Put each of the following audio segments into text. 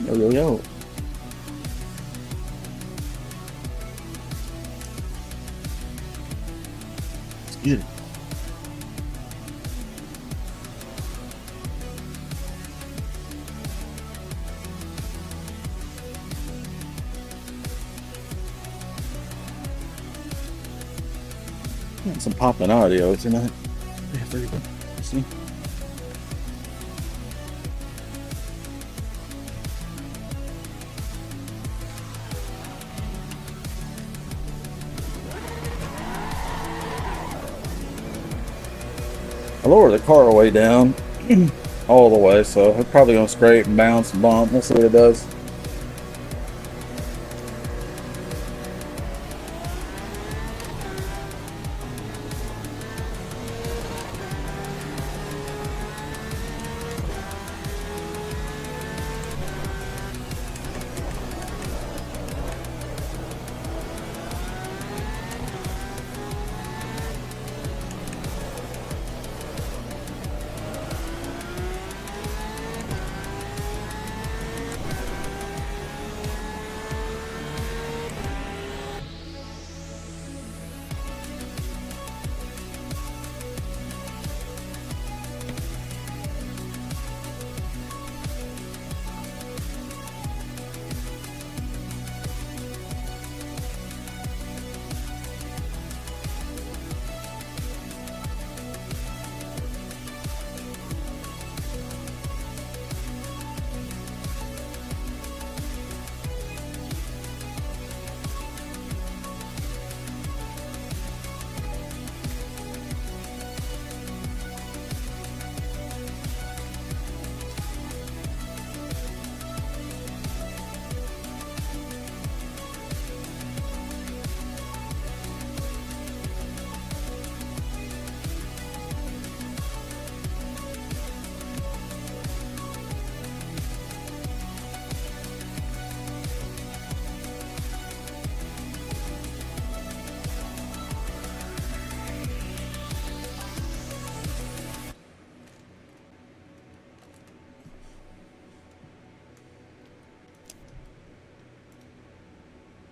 Yo, yo, yo. It's good. Some popping audio, isn't it? Yeah, there you go. See? I lower the car way down all the way, so it's probably gonna scrape and bounce and bump. We'll see what it does.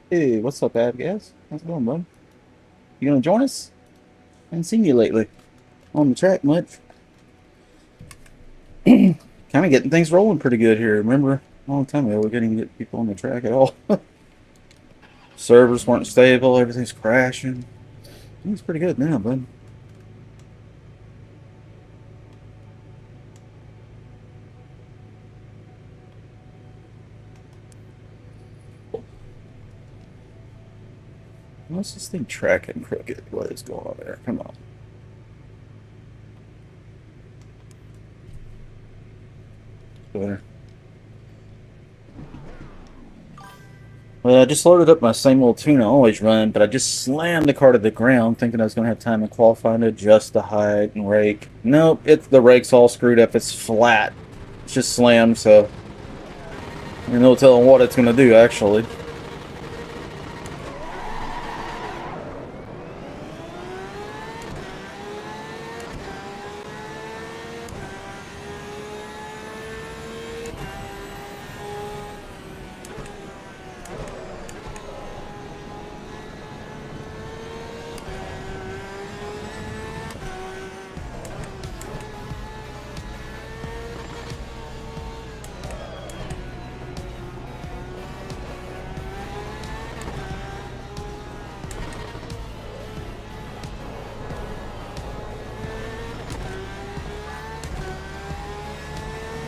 Hey, what's up, Ab guys? How's it going, bud? You gonna join us? I haven't seen you lately on the track much. Kind of getting things rolling pretty good here. Remember, a long time ago, we couldn't even get people on the track at all. Servers weren't stable, everything's crashing. It's pretty good now, bud. What's this thing tracking crooked? What is going on there? Come on. Better. Well, I just loaded up my same old tune I always run, but I just slammed the car to the ground thinking I was going to have time in qualifying to adjust the height and rake. Nope, the rake's all screwed up. It's flat. It's just slammed, so there's no telling what it's going to do, actually.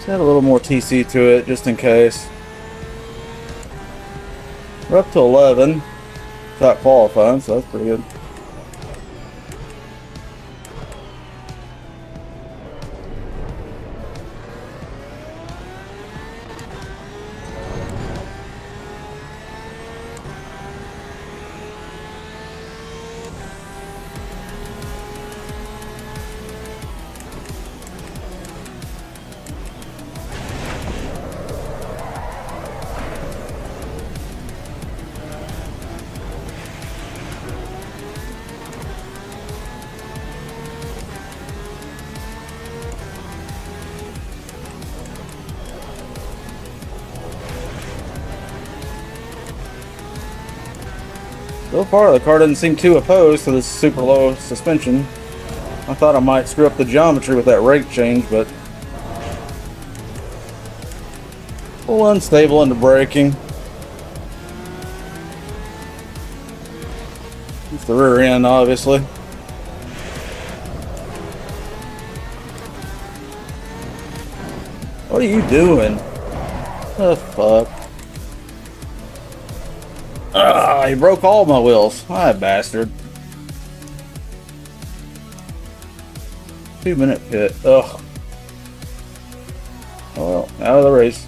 Add a little more TC to it, just in case. We're up to 11. Top qualifying, so that's pretty good. So far, the car doesn't seem too opposed to this super low suspension. I thought I might screw up the geometry with that rake change, but a little unstable in the braking. It's the rear end, obviously. What are you doing? The fuck? Ah, he broke all my wheels. Ah, bastard. 2-minute pit. Ugh. Oh well, out of the race.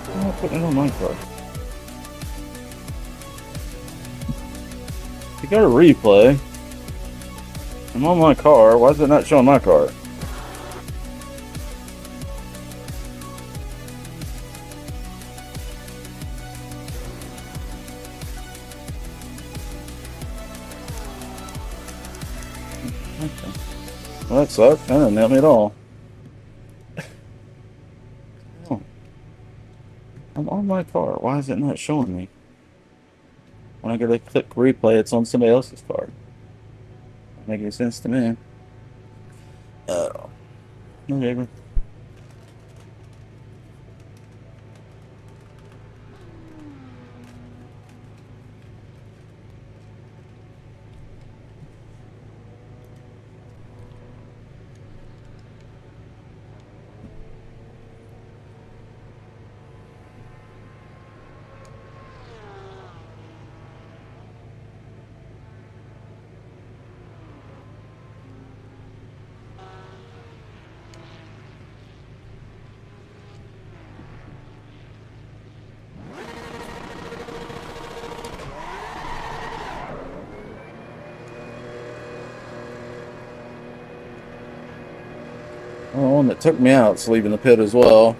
I'm not putting it on my car. You got a replay. I'm on my car. Why is it not showing my car? Okay. Well, that sucks. That didn't help me at all. Oh. I'm on my car. Why is it not showing me? When I go to click replay, it's on somebody else's car. Doesn't make any sense to me. Oh. Okay. 1 that took me out is leaving the pit as well.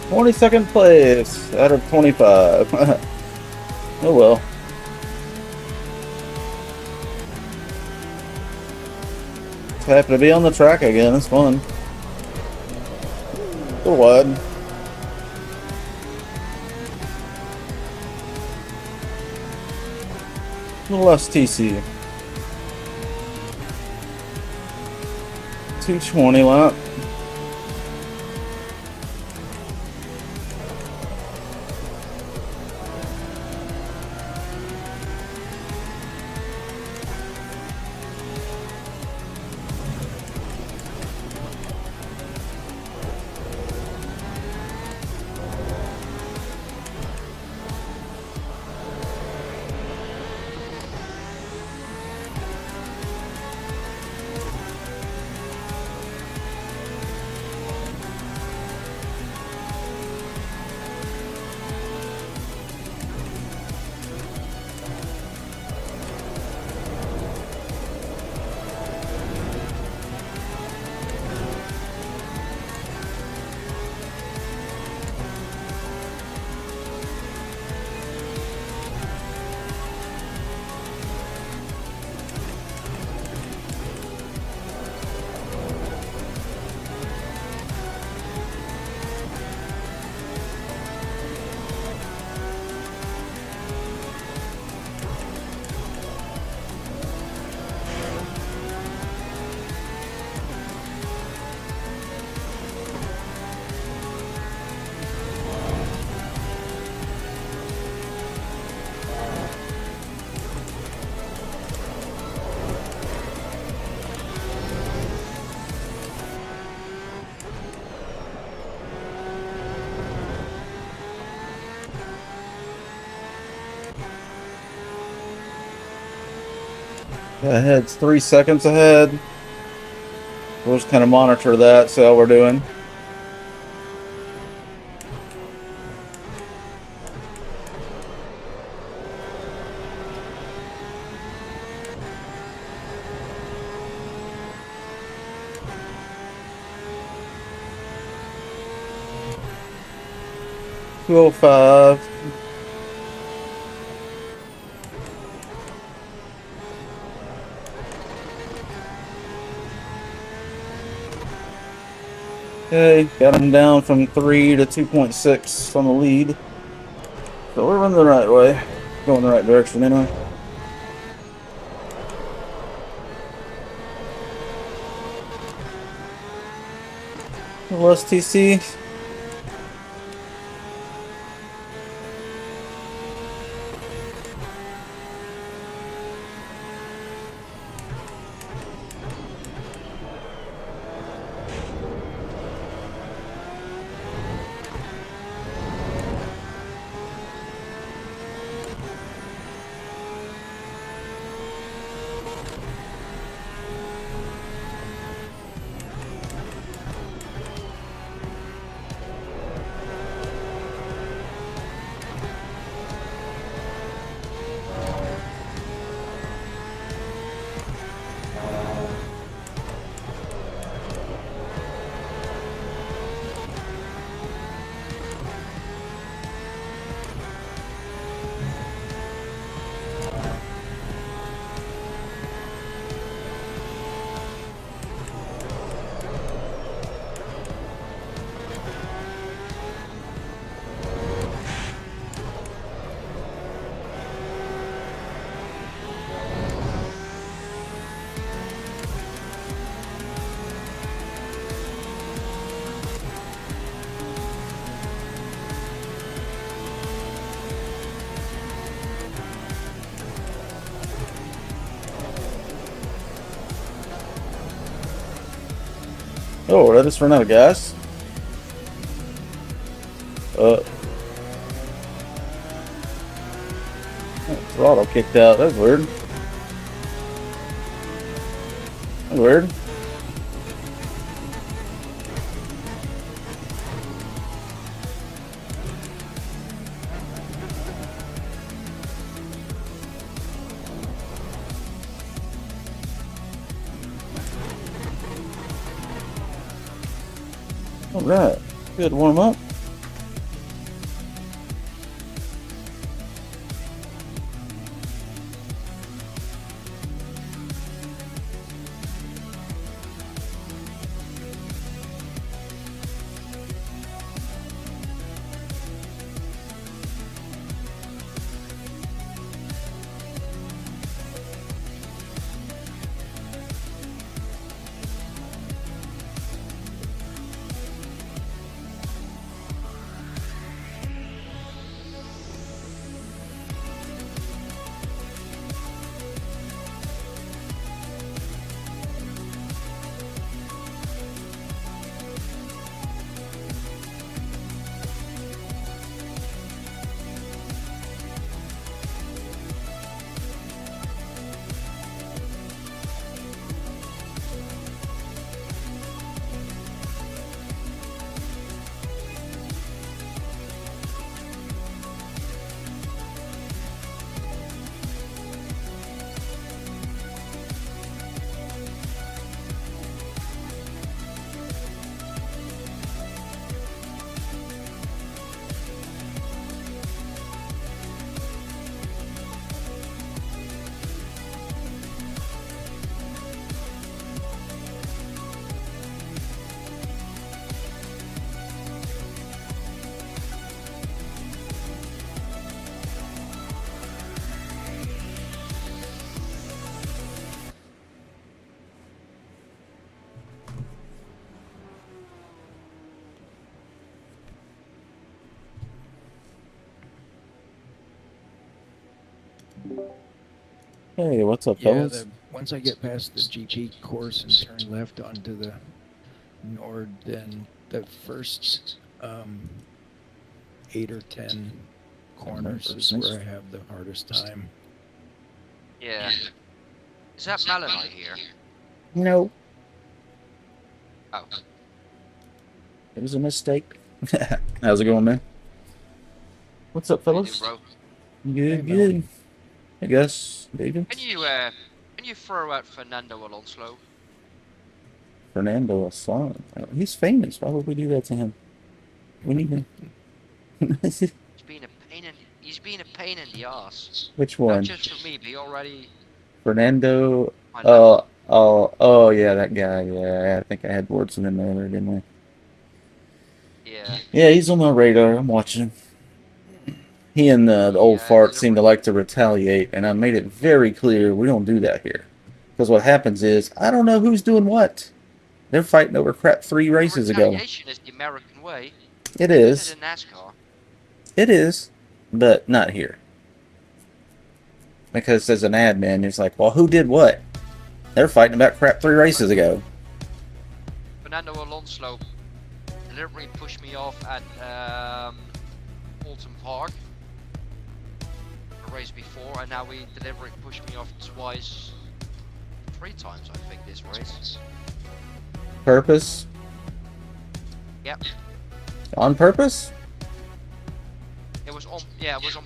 "22nd place out of 25. Oh well. Just happy to be on the track again. It's fun. A little wide. A little less TC. 220 lap. Ahead's 3 seconds ahead. We'll just kind of monitor that, see how we're doing. $205. Okay, got him down from 3 to 2.6 on the lead. So we're running the right way. Going the right direction anyway. A little less TC. Oh, did I just run out of gas? Throttle kicked out. That's weird. That's weird. All right, good warm up. Hey, what's up, Yeah, fellas? once I get past the GP course and turn left onto the Nord, then the first 8 or 10 corners is where I have the hardest time. Yeah. Is that Malonite here? No, Oh. it was a mistake. How's it going, man? What's up, How you doing, fellas? bro? Good, Hey, good. I guess, David. Can you throw out Fernando Alonso? Fernando Aslan. He's famous. Why would we do that to him? We need him. He's been a pain in the ass. Which Not one? just for me, but he already Fernando. my level. Oh, yeah, that guy. Yeah, I think I had words with him earlier, didn't I? Yeah. Yeah, he's on my radar. I'm watching him. He and the old Yeah, fart seem to like to retaliate, and I made it very clear we don't do that here. Because what happens is, I don't know who's doing what. They're fighting over crap 3 races ago. retaliation is the American way. It They did it is. in NASCAR. It is. But not here. Because as an admin, it's like, well, who did what? They're fighting about crap 3 races ago. Fernando Alonso deliberately pushed me off at Alton Park a race before, and now he deliberately pushed me off twice, 3 times I think this race. Purpose? Yep. On purpose? It was on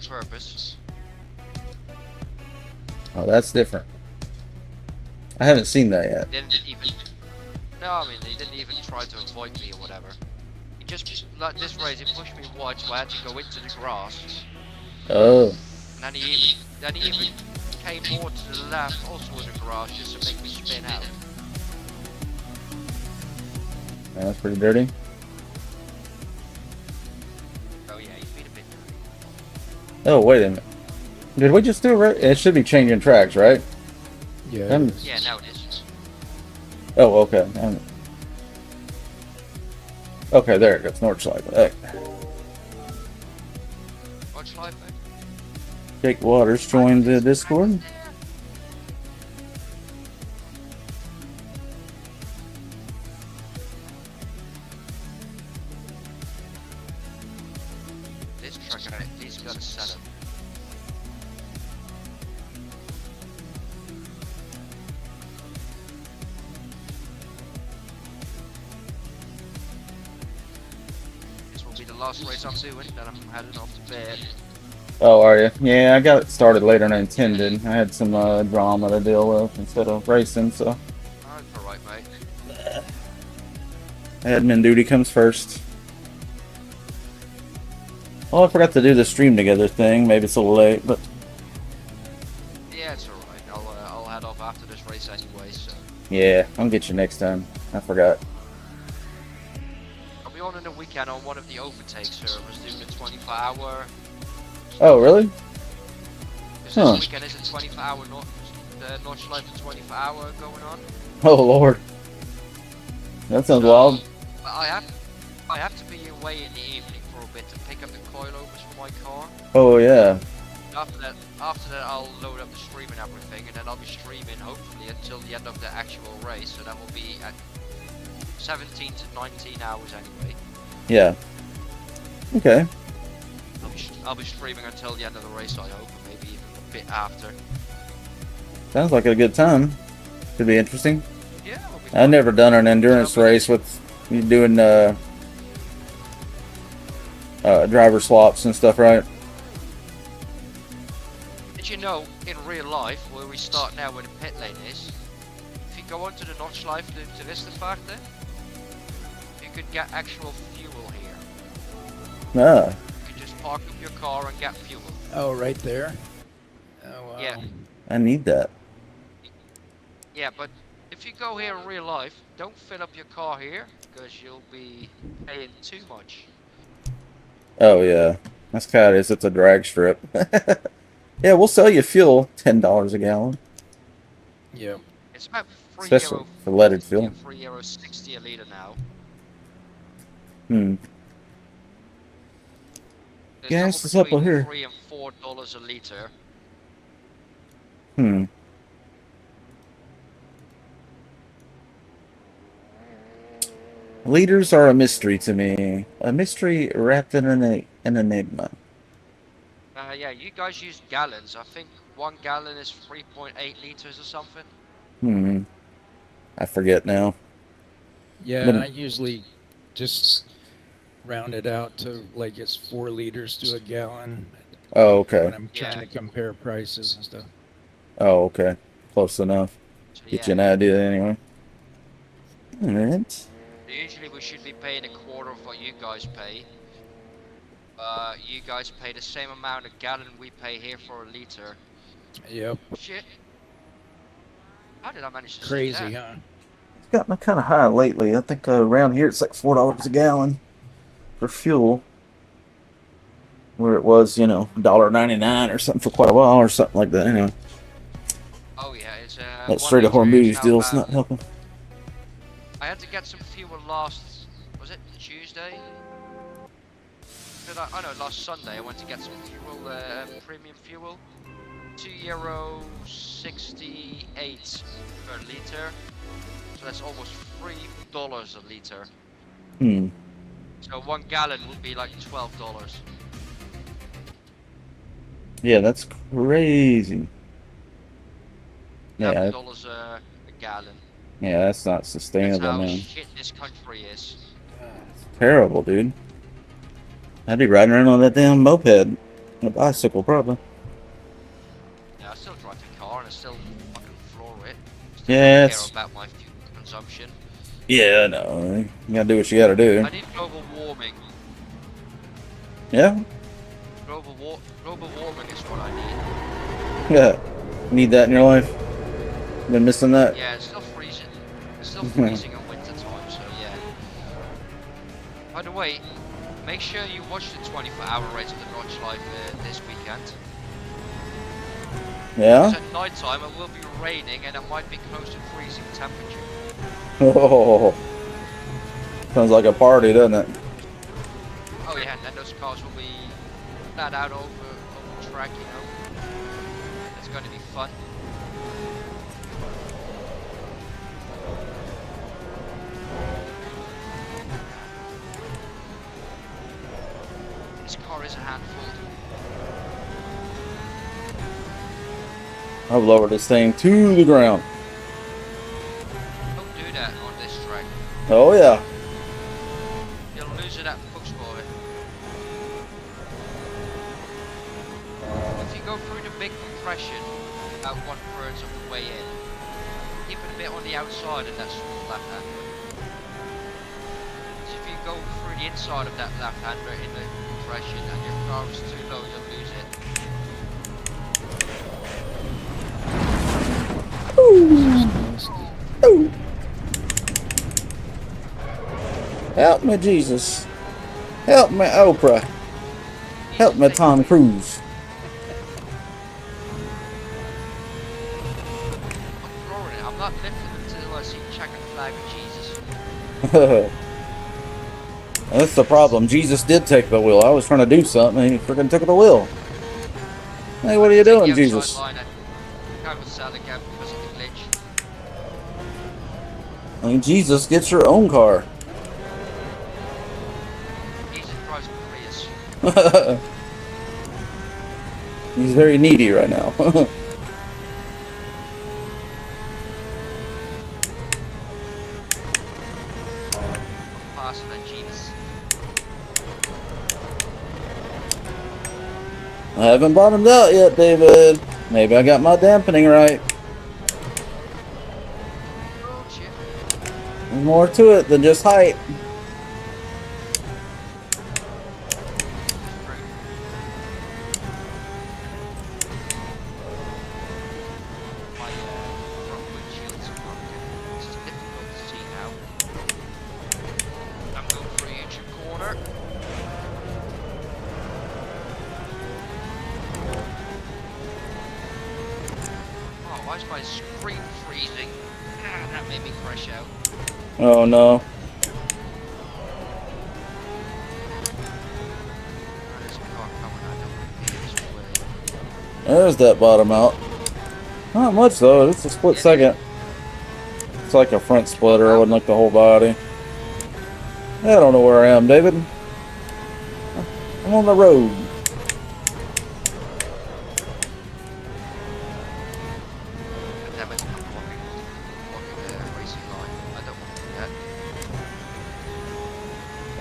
purpose. Oh, that's different. I haven't seen that yet. Didn't even he didn't even try to avoid me or whatever. He just like this race he pushed me wide so I had to go into the grass. Oh. And then he even came more to the left also in the grass just to make me spin out. Man, that's pretty dirty. Oh yeah, he's been a bit dirty. Oh, wait a minute. Did we just do it right? It should be changing tracks, right? Yeah. Yeah, now it is. Oh, okay. Okay, there it goes. Nordschleife. Hey. Watch live, mate. Jake Waters joined the Discord. This truck he's got a setup. This will be the last race I'm doing, then I'm heading off to bed. Oh, are you? Yeah, I got it started later than I intended. I had some drama to deal with instead of racing, so That's alright, mate. admin duty comes first. Oh, I forgot to do the stream together thing. Maybe it's a little late, but Yeah, it's alright. I'll head off after this race anyway, so. yeah, I'll get you next time. I forgot. I'll be on in the weekend on one of the overtake servers doing a 24-hour. Oh, really? Because Huh. this weekend is a 24-hour Nordschleife 24-hour going on. Oh, Lord. That sounds wild. But I have to be away in the evening for a bit to pick up the coilovers for my car. Oh, yeah. After that, I'll load up the stream and everything, and then I'll be streaming hopefully until the end of the actual race. So that will be at 17 to 19 hours anyway. Yeah. Okay. I'll be streaming until the end of the race, I hope, or maybe even a bit after. Sounds like a good time. Could be interesting. Yeah, it'll be I've fun. never done an endurance race with you doing driver swaps and stuff, right? Did you know, in real life, where we start now where the pit lane is, if you go onto the Nordschleife to Westervaarten, you can get actual fuel here. Ah. You can just park up your car and get fuel. Oh, right there. Oh, wow. Yeah. I need that. Yeah, but if you go here in real life, don't fill up your car here, because you'll be paying too much. Oh, yeah. That's kind of it. It's a drag strip. Yeah, we'll sell you fuel. $10 a gallon. Yeah. It's about Especially for leaded fuel. €3.60 a litre now. Hmm. There's Gas somewhere is up between here. $3 and $4 a litre. Hmm. Liters are a mystery to me. A mystery wrapped in an enigma. Yeah, you guys use gallons. I think 1 gallon is 3.8 liters or something. Hmm. I forget now. Yeah, Been, I usually just round it out to like it's 4 liters to a gallon oh, okay. when I'm Yeah. trying to compare prices and stuff. Oh, okay. Close enough. So Get you yeah. an idea anyway. Alright. Usually we should be paying a quarter of what you guys pay. You guys pay the same amount a gallon we pay here for a liter. Yep. Shit. How did I manage to sneak Crazy, that? huh? It's gotten kind of high lately. I think around here it's like $4 a gallon for fuel. Where it was, $1.99 or something for quite a while or something like that. Anyway, Oh yeah, it's that 1 Strait of liter is Hormuz now deal's about. not helping. I had to get some fuel last. Was it Tuesday? Oh no, last Sunday I went to get some fuel, premium fuel. €2.68 per liter. So that's almost $3 a liter. Hmm. So 1 gallon would be like $12. Yeah, that's crazy. Yeah, $11 a gallon. yeah, that's not That's sustainable, how man. shit this country is. Terrible, dude. I'd be riding around on that damn moped. On a bicycle, probably. Yeah, I still drive the car and I still fucking floor it. Still Yeah, don't care about my fuel consumption. Yeah, I know. You gotta do what you gotta do. I need global warming. Yeah? Global warming is what I need. Yeah. Need that in your life? Been missing that? Yeah, it's still freezing. It's still freezing in winter time, so yeah. By the way, make sure you watch the 24-hour race of the Notch Live this weekend. Yeah? Because at night time it will be raining and it might be close to freezing temperature. Oh. Sounds like a party, doesn't it? Oh yeah, and then those cars will be flat out over track, you know. It's going to be fun. This car is a handful. I've lowered this thing to the ground. Don't do that on this track. Oh, yeah. You'll lose it at Foxboy. If you go through the big compression about 1/3 of the way in, keep it a bit on the outside of that small left-hander. So if you go through the inside of that left-hander in the compression and your car is too low, you'll lose it. Ooh. Help me, Jesus. Help me, Oprah. Help me, Tom Cruise. I'm throwing it. I'm not lifting until I see checkered flag of Jesus. That's the problem. Jesus did take the wheel. I was trying to do something and he freaking took the wheel. Hey, what are you doing, Jesus? Carousel again because of the glitch. I mean, Jesus, get your own car. Jesus drives a Prius. He's very needy right now. Faster than Jesus. I haven't bottomed out yet, David. Maybe I got my dampening right. Oh shit. There's more to it than just height. My front windshield's broken. This is difficult to see now. I'm going for the engine corner. Oh, why is my screen freezing? Ah, that made me crash out. Oh no. There's a car coming. I don't think it's way. There's that bottom out. Not much though. It's a split second. It's like a front splitter. I wouldn't like the whole body. I don't know where I am, David. I'm on the road. Damn it, I'm blocking the racing line. I don't want to do that.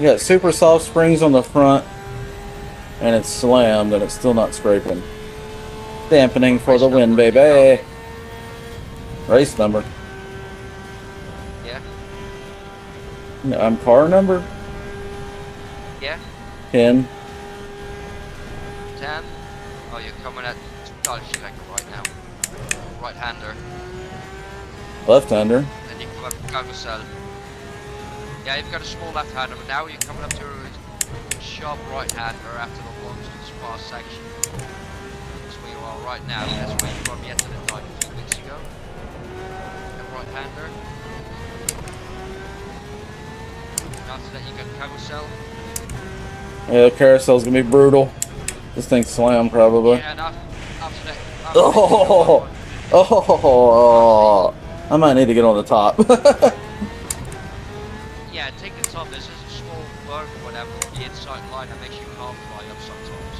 You got super soft springs on the front, and it's slammed, and it's still not scraping. Dampening for the win, baby. Race number. Yeah? I'm car number Yeah? 10. 10? Oh, you're coming at dodge like right now. Right-hander. Left-hander. Then you come up to Carousel. Yeah, you've got a small left-hander, but now you're coming up to a sharp right-hander after the long spa section. That's where you are right now. That's where you probably entered the time a few weeks ago. The right-hander. After that you got Carousel. Yeah, the carousel's gonna be brutal. This thing's slammed probably. Yeah, and after that... Oh, I might need to get on the top. Yeah, take the top. This is a small berg or whatever on the inside line that makes you can't fly up sometimes.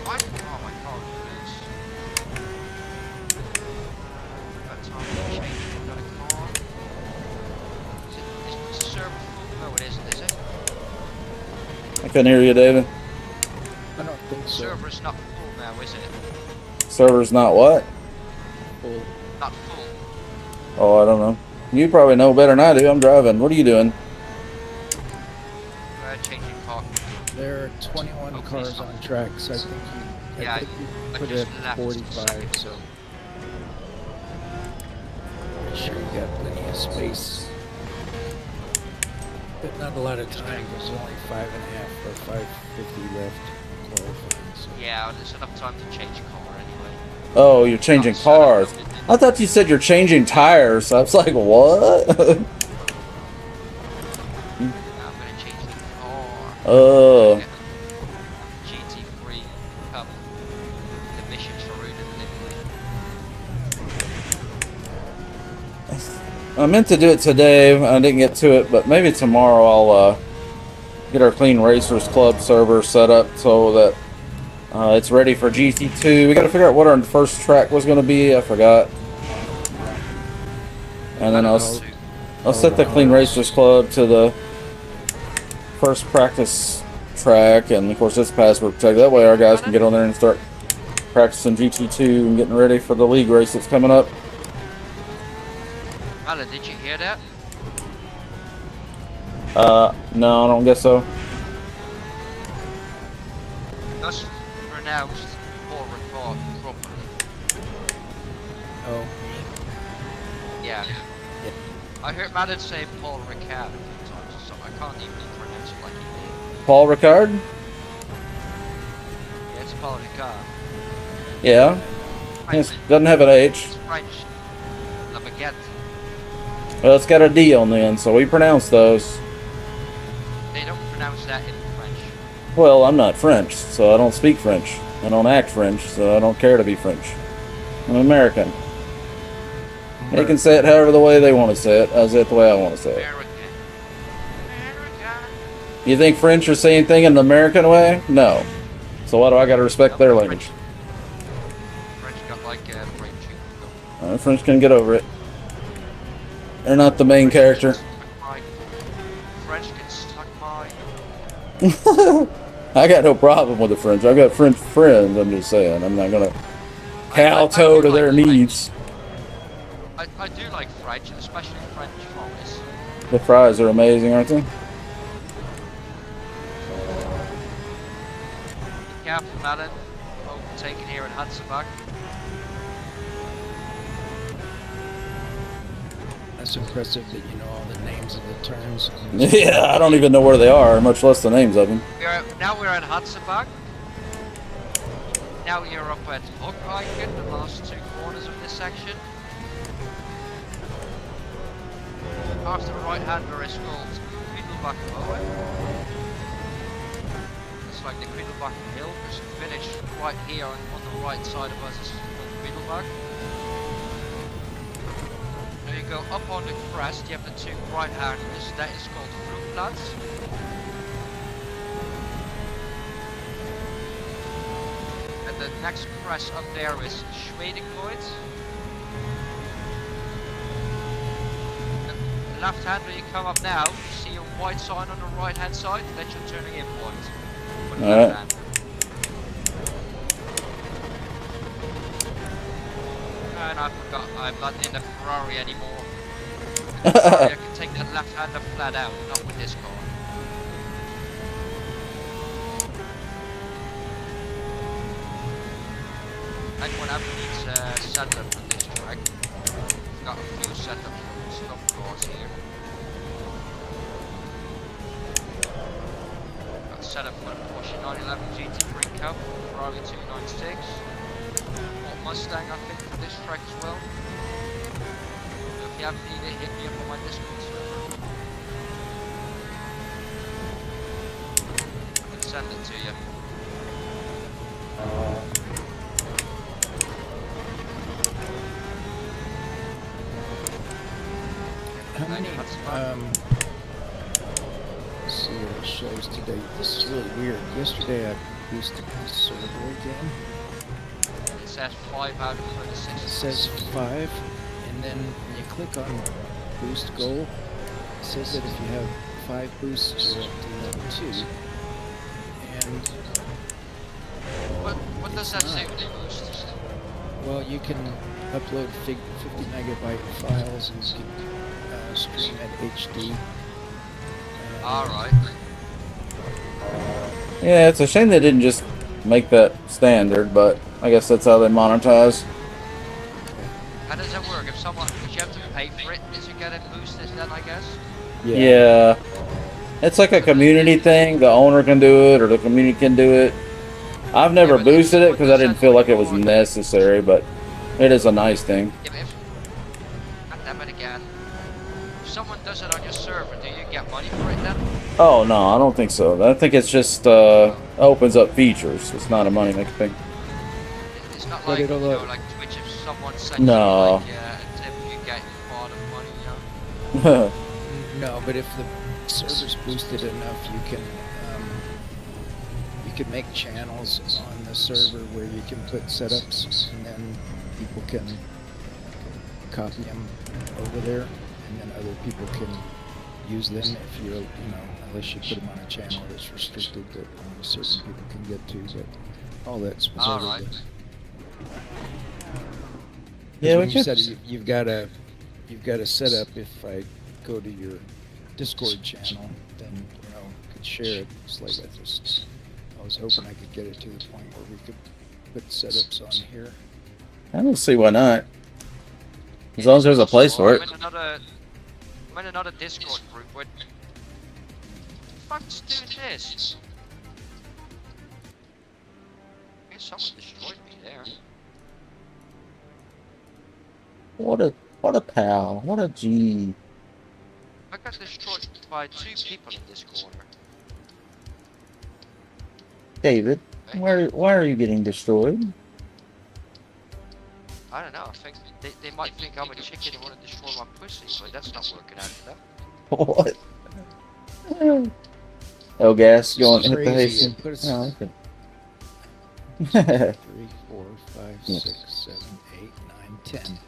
What? Oh my god, please. Got time to change. Got a car. Is the server full? No, it isn't, is it? I couldn't hear you, David. I don't think The so. server's not full now, is it? Server's not what? Full. Not full. Oh, I don't know. You probably know better than I do. I'm driving. What are you doing? Changing car. There are 21 Okay, cars stop. on track, so I think Yeah, you I put it just at left 45, so make sure you got plenty of space. But not a lot of time. There's only 5.5 or 5:50 left qualifying. So. Yeah, there's enough time to change car anyway. Oh, you're changing cars. I thought you said you're changing tires. I was like, what? I'm gonna change the car. Oh. GT3 Cup. The mission Sharoon and Italy. I meant to do it today. I didn't get to it, but maybe tomorrow I'll get our Clean Racers Club server set up so that it's ready for GT2. We got to figure out what our first track was going to be. I forgot. And then I'll set the Clean Racers Club to the first practice track, and of course it's password protected. That way our guys can get on there and start practicing GT2 and getting ready for the league race that's coming up. Alan, did you hear that? No, I don't guess so. That's pronounced Paul Ricard properly. Oh, Yeah. I heard Malan say Paul Ricard a few times, so I can't even pronounce it like he did. Paul Ricard? Yeah, it's Paul Ricard. Yeah. It doesn't have an H. It's French. La baguette. Well, it's got a D on the end, so we pronounce those. They don't pronounce that in French. Well, I'm not French, so I don't speak French. I don't act French, so I don't care to be French. I'm American. They can say it however the way they want to say it. I say it the way I want to say it. American. American. You think French are saying thing in an American way? No. So why do I got to respect their language? French got like French. French can get over it. They're not the main character. French can suck my. I got no problem with the French. I got French friends. I'm just saying. I'm not gonna kowtow to their needs. I do like French, especially French fries. The fries are amazing, aren't they? Careful, Malan. Overtaken here in Hudson-Bach. that's impressive that you know all the names of the turns. Yeah, I don't even know where they are, much less the names of them. Now we're at Hudson-Bach. Now you're up at Hook Icon, the last two corners of this section. After the right-hander is called Middelbach Moen. It's like the Middelbach Hill, because the village right here on the right side of us is called Middelbach. Now you go up on the crest, you have the two right handers, that is called Vloedplaats. And the next crest up there is Schwedenkreuz. The left hand where you come up now, you see a white sign on the right hand side, that's your turning in point. For the left hand. And I forgot, I'm not in the Ferrari anymore. In the Ferrari, I can take that left hander flat out, not with this car. Anyone ever needs a setup on this track? I've got a few setups for stock cars here. Got a setup for the Porsche 911 GT3 Cup, Ferrari 296. Mustang, I think, for this track as well. So if you have need it, hit me up on my Discord server. I can send it to you. How many, let's see what it shows today. This is really weird. Yesterday I boosted the server again. It says 5 out of 36. It says 5, and then when you click on boost goal, it says that if you have 5 boosts, you're up to level 2. And What does that say with the boosts? well, you can upload 50 megabyte files and you can stream at HD. Alright. Yeah, it's a shame they didn't just make that standard, but I guess that's how they monetize. How does that work? If someone, if you have to pay for it, is it getting boosted then, I guess? Yeah. It's like a community thing. The owner can do it, or the community can do it. I've never boosted it because I didn't feel like it was necessary, but it is a nice thing. Yeah, but God damn it again. If someone does it on your server, do you get money for it then? Oh, no, I don't think so. I think it's just opens up features. It's not a money making thing. It's not But like, it'll, like Twitch, if someone sends No. you like a tip, you get part of money, No, but if the server's boosted enough, you can make channels on the server where you can put setups, and then people can copy them over there, and then other people can use them if you're, unless you put them on a channel that's restricted that only certain people can get to. But all that's was over Alright. the- Yeah, when we you could. said you've got a setup. If I go to your Discord channel, then could share it. It's like I was hoping I could get it to the point where we could put setups on here. I don't see why not. As long as there's a place for it. I'm in another Discord group where... What the fuck's doing this? I guess someone destroyed me there. What a pal. What a G. I got destroyed by 2 people in this corner. David, why are you getting destroyed? I don't know, I think they might think I'm a chicken and want to destroy my pussy, but that's not working out for them. What? Oh, gas going hit the Crazy. Hastings. Put us- Oh, okay. 3, 4, 5, 6, 7, 8, 9, 10.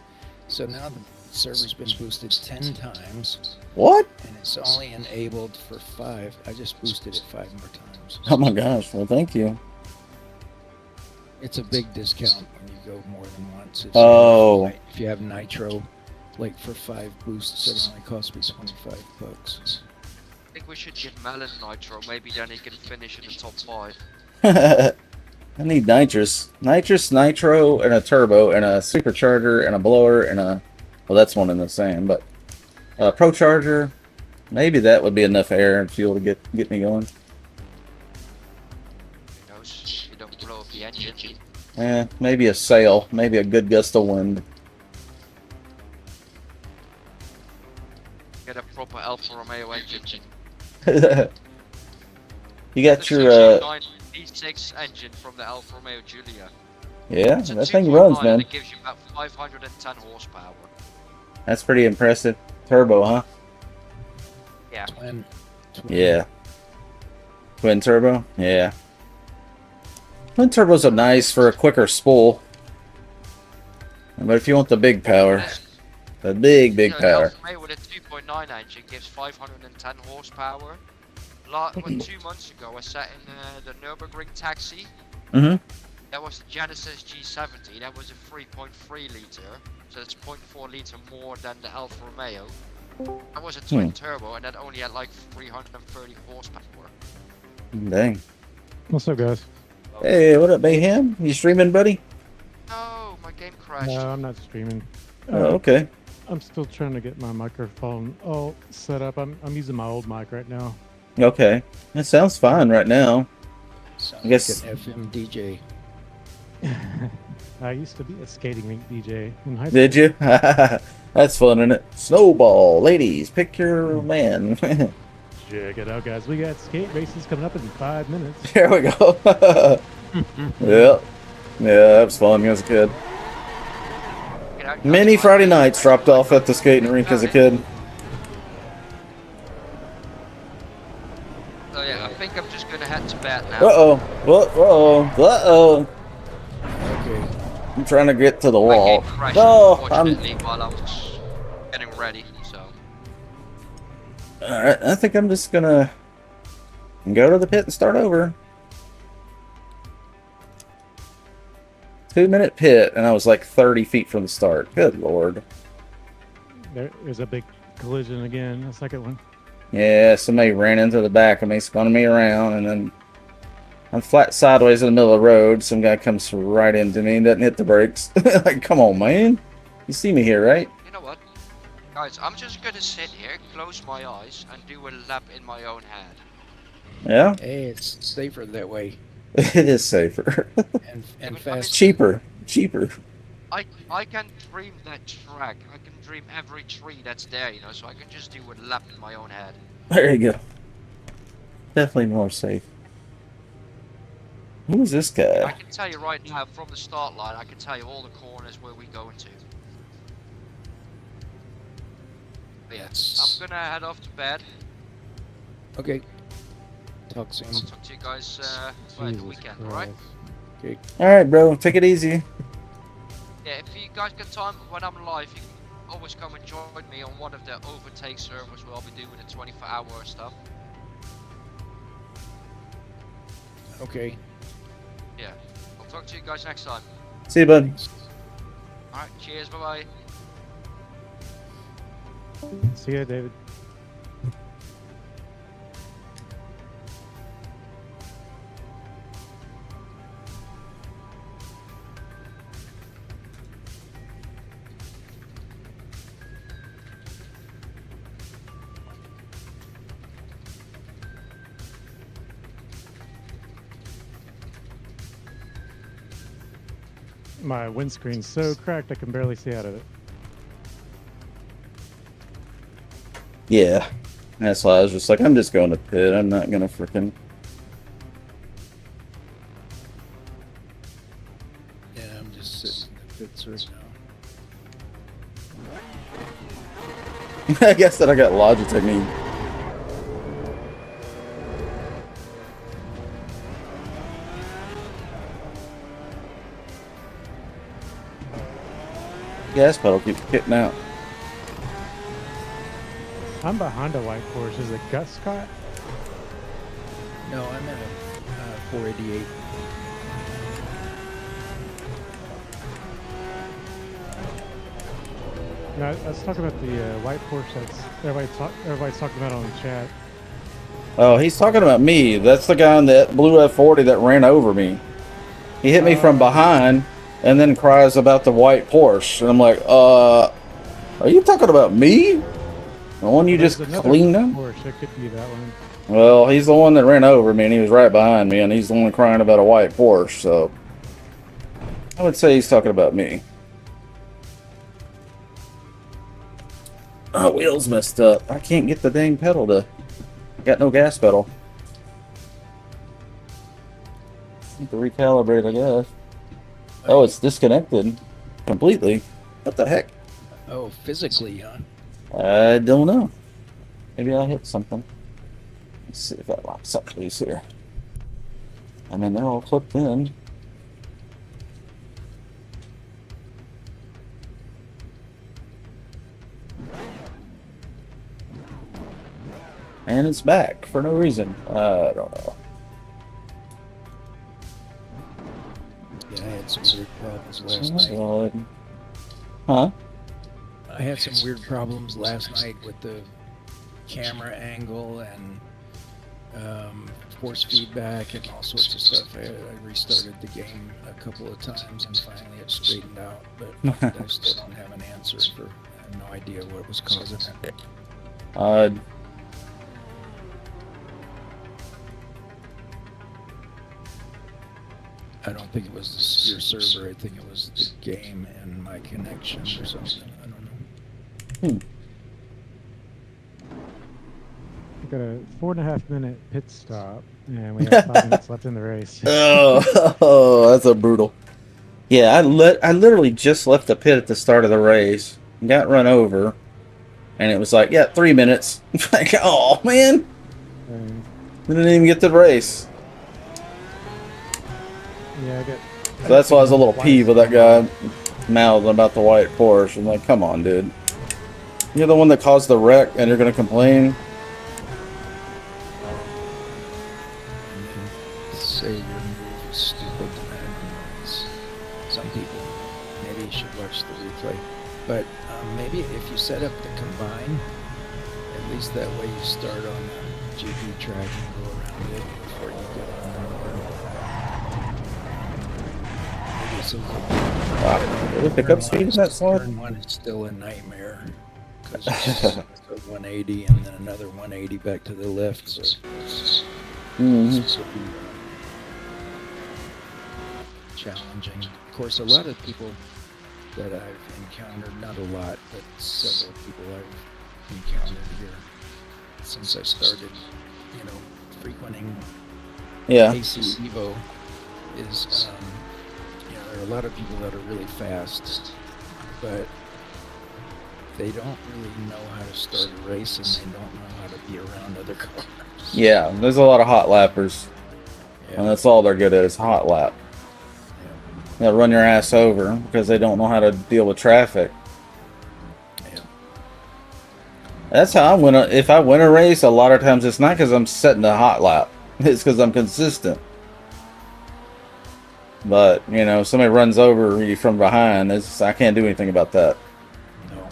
So now the server's been boosted 10 times, What? and it's only enabled for 5. I just boosted it 5 more times. Oh my gosh. Well, thank you. It's a big discount when you go more than once. If you have nitro, like for 5 boosts, it only costs me $25. I think we should give Melon Nitro, maybe then he can finish in the top 5. I need nitrous. Nitrous, nitro, and a turbo, and a supercharger, and a blower, and a... Well, that's one and the same, but... Pro charger. Maybe that would be enough air and fuel to get me going. Who knows? You don't blow up the engine. Maybe a sail. Maybe a good gust of wind. Get a proper Alfa Romeo engine. You got The your... 689 V6 engine from the Alfa Romeo Giulia. Yeah, It's a that thing 2.9 runs, and man. it gives you about 510 horsepower. That's pretty impressive. Turbo, huh? Yeah. Twin. Yeah. Twin turbo? Yeah. Twin turbos are nice for a quicker spool. But if you want the big power, the big The power. Alfa Romeo with a 2.9 engine gives 510 horsepower. 2 months ago, I sat in the Nürburgring taxi. Mm-hmm. That was the Genesis G70. That was a 3.3 liter, so it's 0.4 liter more than the Alfa Romeo. That was a twin turbo, and that only had like 330 horsepower. Dang. What's up, guys? Hey, what up, Mayhem? You streaming, buddy? No, my game crashed. No, I'm not streaming. Oh, okay. I'm still trying to get my microphone all set up. I'm using my old mic right now. Okay. That sounds fine right now. Sounds I guess- like an FM DJ. I used to be a skating rink DJ in high school. Did you? That's fun, isn't it? Snowball, ladies, pick your man. Check it out, guys. We got skate races coming up in 5 minutes. There we go. Yeah. Yeah, that was fun as a kid. Get out, Many that's Friday fine. nights dropped off at the skating rink as a kid. So yeah, I think I'm just gonna head to bed now. Uh-oh. Uh-oh. Uh-oh. Okay. I'm trying to get to the My wall. game crashed, Oh, unfortunately, while I was getting ready, so... Alright, I think I'm just gonna go to the pit and start over. 2-minute pit, and I was like 30 feet from the start. Good lord. There's a big collision again. The second one. Yeah, somebody ran into the back of me, spun me around, and then I'm flat sideways in the middle of the road. Some guy comes right into me and doesn't hit the brakes. Like, come on, man. You see me here, right? You know what? Guys, I'm just gonna sit here, close my eyes, and do a lap in my own head. Yeah, Hey, it's safer that way. it is safer. And But, faster. Cheaper. Cheaper. I can dream that track. I can dream every tree that's there, you know, so I can just do a lap in my own head. There you go. Definitely more safe. Who is this I guy? can tell you right now, from the start line, I can tell you all the corners where we go into. But yeah, I'm gonna head off to bed. Okay. Talk soon. I'll talk to you guys by the Jesus weekend, alright? Christ. Alright, bro. Take it easy. Yeah, if you guys get time when I'm live, you can always come and join me on one of the overtake servers where I'll be doing the 24-hour stuff. Okay. Yeah, I'll talk to you guys next time. See you, bud. Alright, cheers, bye bye. See ya, David. My windscreen's so cracked I can barely see out of it. Yeah. That's why I was just like, I'm just going to pit. I'm not going to freaking... Yeah, I'm just sitting in the pits right now. I guess that I got Logitech need. Gas pedal keeps getting out. I'm behind a white Porsche. Is it Gus caught? No, I'm at a 488. No, I was talking about the white Porsche that's everybody's talking about on the chat. Oh, he's talking about me. That's the guy in that blue F40 that ran over me. He hit me from behind and then cries about the white Porsche. And I'm like, are you talking about me? The one you just There's another cleaned up? Porsche. It could be that one. Well, he's the one that ran over me and he was right behind me and he's the one crying about a white Porsche, so I would say he's talking about me. Oh, wheels messed up. I can't get the dang pedal to... Got no gas pedal. To recalibrate, I guess. Oh, it's disconnected completely. What the heck? Oh, physically, huh? I don't know. Maybe I hit something. Let's see if that locks up these here. I mean, they're all clipped in. And it's back for no reason. I don't know. Yeah, I had some weird problems last night. Well, huh? I had some weird problems last night with the camera angle and force feedback and all sorts of stuff. I restarted the game a couple of times and finally it straightened out, but I still don't have an answer for. I have no idea what was causing it. I don't think it was your server. I think it was the game and my connection or something. I don't know. We've got a 4.5 minute pit stop, and we have 5 minutes left in the race. Oh, that's a brutal. Yeah, I literally just left the pit at the start of the race, got run over, and it was like, yeah, 3 minutes. Like, oh man, we didn't even get to the race. Yeah, So that's why I was a little peeved with that guy mouthing about the white Porsche. I'm like, come on, dude. You're the one that caused the wreck, and you're gonna complain? Say your move is stupid. Some people, maybe you should watch the replay. But maybe if you set up the combine, at least that way you start on the GP track and go around it before you get on the maybe something. Wow. Did we pick up speed in that slide? Turn one is still a nightmare because it's a 180 and then another 180 back to the left. So it's pretty challenging. Of course, a lot of people that I've encountered, not a lot, but several people I've encountered here since I started, frequenting AC EVO is, there are a lot of people that are really fast, but they don't really know how to start a race and they don't know how to be around other cars. Yeah, there's a lot of hot lappers. Yeah. And that's all they're good at is hot lap. They'll run your ass over because they don't know how to deal with traffic. Yeah. That's how I win. If I win a race, a lot of times it's not because I'm setting the hot lap. It's because I'm consistent. But, if somebody runs over you from behind, I can't do anything about that. No.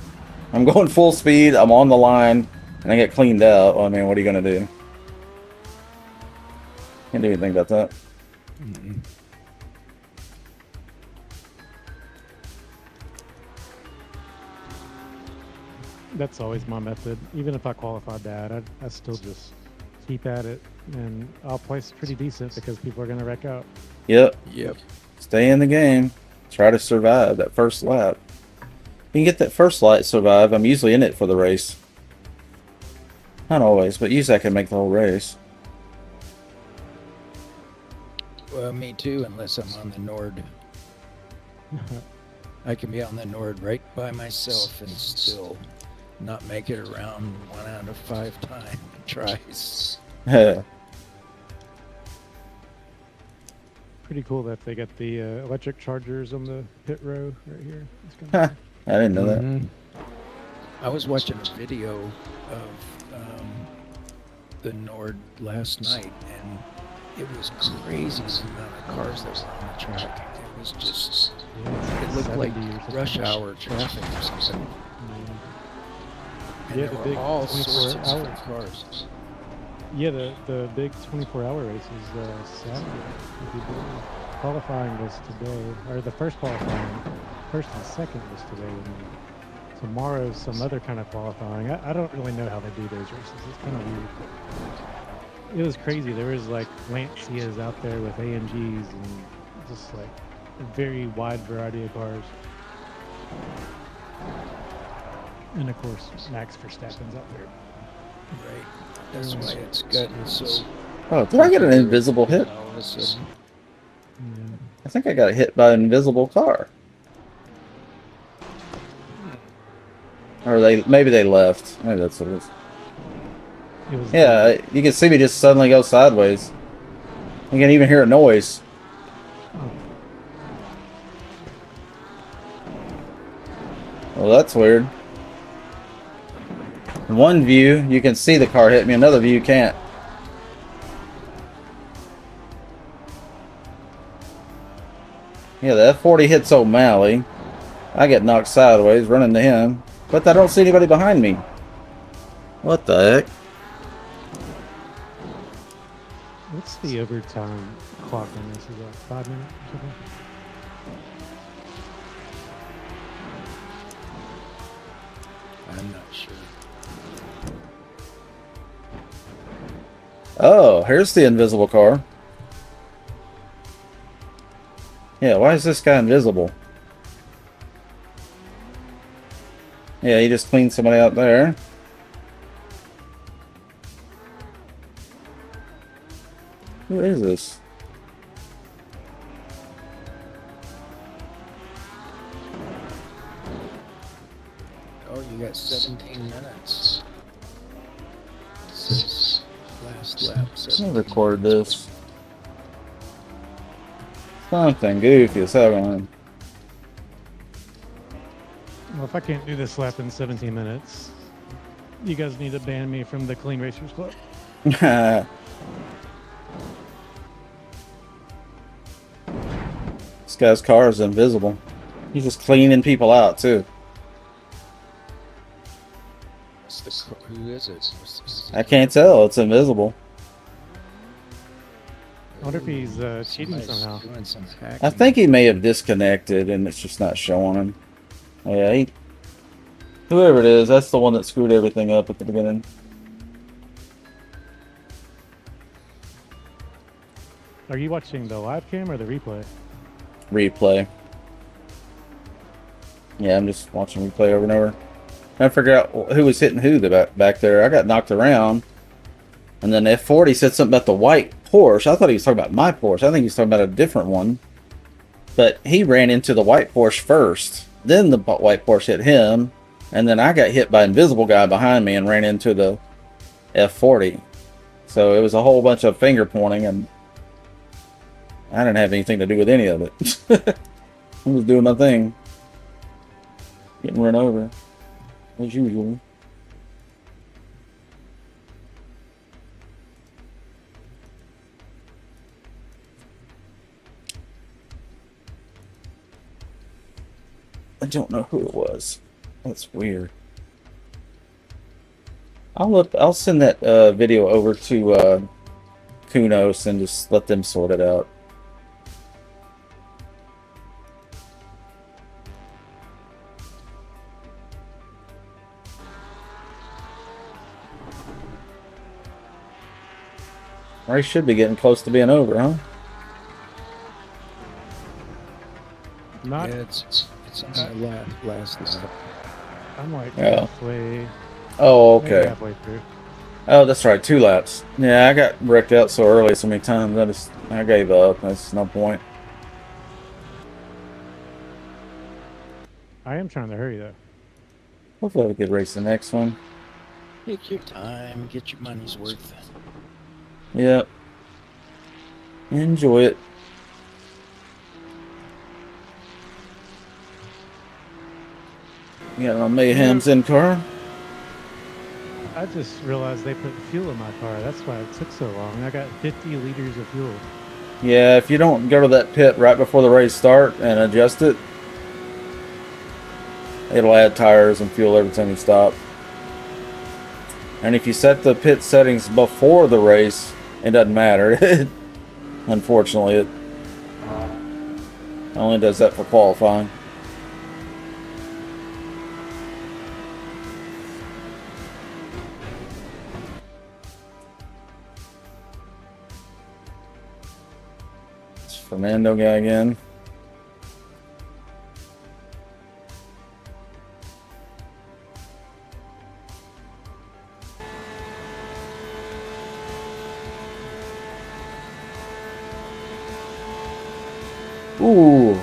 I'm going full speed, I'm on the line, and I get cleaned out. Well, I mean, what are you going to do? Can't do anything about that. Mm-mm. That's always my method. Even if I qualify bad, I still just keep at it, and I'll place pretty decent because people are going to wreck out. Yep. Stay in the game. Try to survive that first lap. You can get that first lap survive. I'm usually in it for the race. Not always, but usually I can make the whole race. Well, me too, unless I'm on the Nord. I can be on the Nord right by myself and still not make it around 1 out of 5 tries. Pretty cool that they got the electric chargers on the pit row right here. I didn't know that. I was watching a video of the Nord last night, and it was crazy the amount of cars that were on the track. It was just, it looked like rush hour traffic or something. And Yeah, there the big were all sorts of 24-hour different cars. Yeah, the big 24-hour race is Saturday. Qualifying was today, or the first qualifying, first and second was today. And tomorrow's some other kind of qualifying. I don't really know how they do those races. It's kind of weird. It was crazy. There was like Lancias out there with AMGs and just like a very wide variety of cars. And of course, Max Verstappen's out there. Right. That's why it's gotten so... Oh, did I get an invisible hit? All of a sudden. Yeah. I think I got hit by an invisible car. Or maybe they left. Maybe that's what it is. It was Yeah, you can see me just suddenly go sideways. You can even hear a noise. oh, Well, that's weird. In one view, you can see the car hit me. Another view, you can't. Yeah, the F40 hits O'Malley. I get knocked sideways, running to him. But I don't see anybody behind me. What the heck? what's the overtime clock on this? Is it like 5 minutes or something? I'm not sure. Oh, here's the invisible car. Yeah, why is this guy invisible? Yeah, he just cleaned somebody out there. Who is this? Oh, you got 17 minutes. This is last lap. I'll 17 record minutes. this. Something goofy is happening. Well, if I can't do this lap in 17 minutes, you guys need to ban me from the Clean Racers Club. This guy's car is invisible. He's just cleaning people out, too. Who is it? I can't tell. It's invisible. I wonder if he's cheating Somebody's somehow. doing some hacking. I think he may have disconnected and it's just not showing him. Yeah, whoever it is, that's the one that screwed everything up at the beginning. Are you watching the live cam or the replay? Replay. Yeah, I'm just watching replay over and over. Trying to figure out who was hitting who back there. I got knocked around. And then F40 said something about the white Porsche. I thought he was talking about my Porsche. I think he was talking about a different one. But he ran into the white Porsche first. Then the white Porsche hit him. And then I got hit by an invisible guy behind me and ran into the F40. So it was a whole bunch of finger pointing, and I didn't have anything to do with any of it. I was doing my thing. Getting run over, as usual. I don't know who it was. That's weird. I'll send that video over to Kunos and just let them sort it out. Race should be getting close to being over, huh? Not. Yeah, it's on the last lap. I'm like Yeah. halfway. Oh, maybe okay. halfway through. Oh, that's right. 2 laps. Yeah, I got wrecked out so early so many times. I gave up. That's no point. I am trying to hurry though. Hopefully we could race the next one. Take your time, get your money's worth. Yep. Enjoy it. Got my Mayhem's in car. I just realized they put fuel in my car. That's why it took so long. I got 50 liters of fuel. Yeah, if you don't go to that pit right before the race start and adjust it, it'll add tires and fuel every time you stop. And if you set the pit settings before the race, it doesn't matter. Unfortunately, it only does that for qualifying. It's Fernando guy again. Ooh.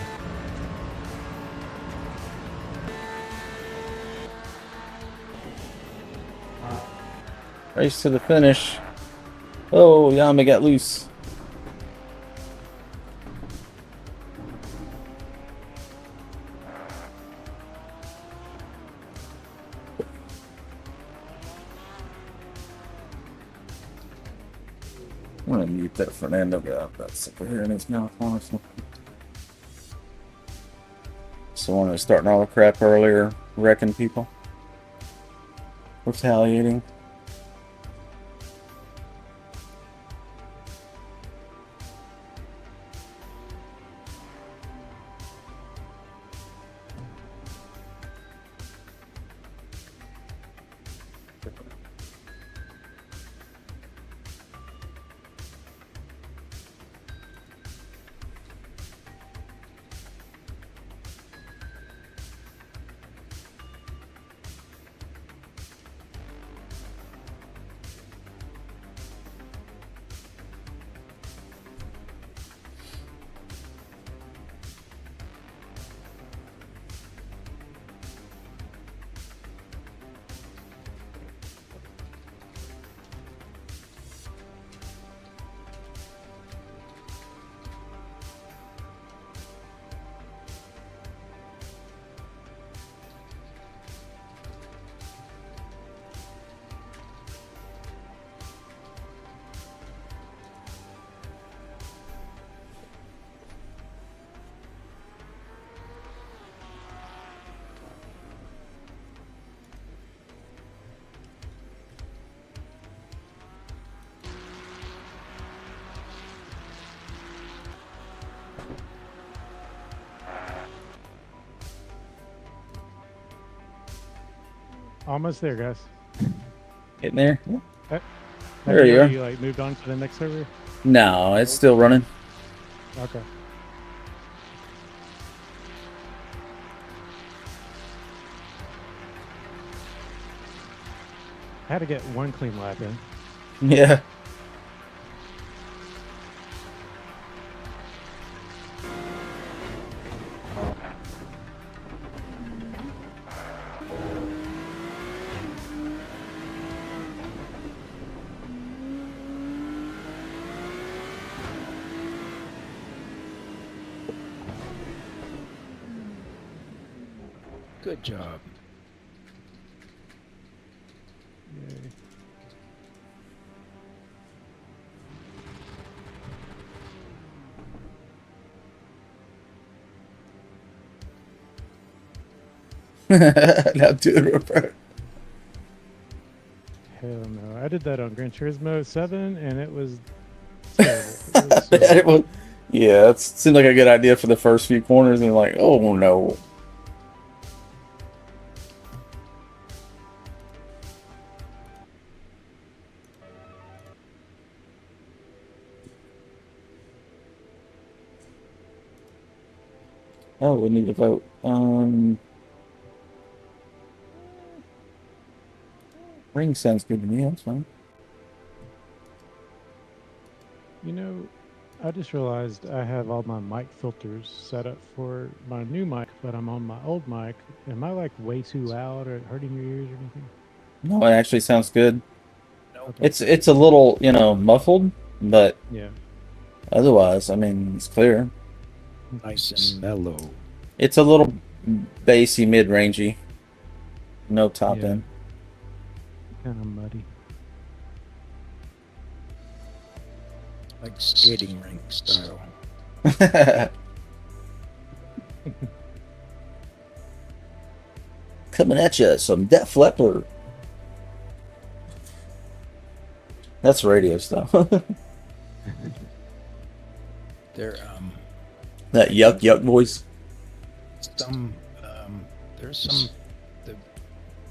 Race to the finish. Oh, Yama got loose. I'm gonna mute that Fernando guy. That's super here in his mouth, honestly. So when I was starting all the crap earlier, wrecking people, retaliating. Almost there, guys. Getting there? Have There you are. you like moved on to the next server? No, it's still running. Okay. I had to get one clean lap in. Yeah. Good job. Yay. Now do it, Robert. Hell no. I did that on Gran Turismo 7 and it was terrible. It was so It was- yeah, it seemed like a good idea for the first few corners, and like, oh no. Oh, we need to vote. Ring sounds good to me. That's fine. You know, I just realized I have all my mic filters set up for my new mic, but I'm on my old mic. Am I like way too loud or hurting your ears or anything? No, it actually sounds good. Okay. It's a little, muffled, but Yeah. otherwise, I mean, it's clear. Nice and mellow. It's a little bassy, mid-rangey. No top Yeah. end. Kind of muddy. Like skating rink style. Coming at you, some Def Leppard. That's radio stuff. There, That yuck voice. there's some. The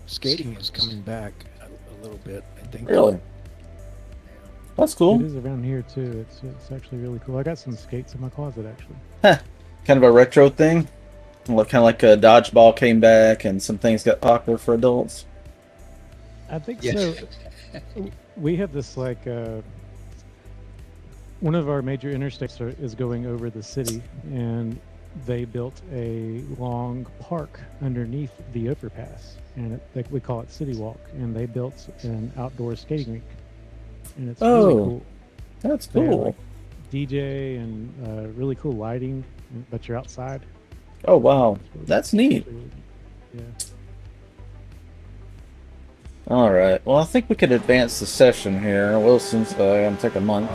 skating is coming back a little bit. I think. Really? That's cool. It is around here too. It's actually really cool. I got some skates in my closet actually. Kind of a retro thing. Look, kind of like a dodgeball came back, and some things got popular for adults. I think Yeah. so. We have this like one of our major interstates is going over the city, and they built a long park underneath the overpass, and we call it City Walk. And they built an outdoor skating rink, and it's really Oh, cool. that's They have, cool. like, DJ and really cool lighting, but you're outside. Oh, wow. It's really, That's neat. really neat. Yeah. All right. Well, I think we could advance the session here. Wilson's going to take a month.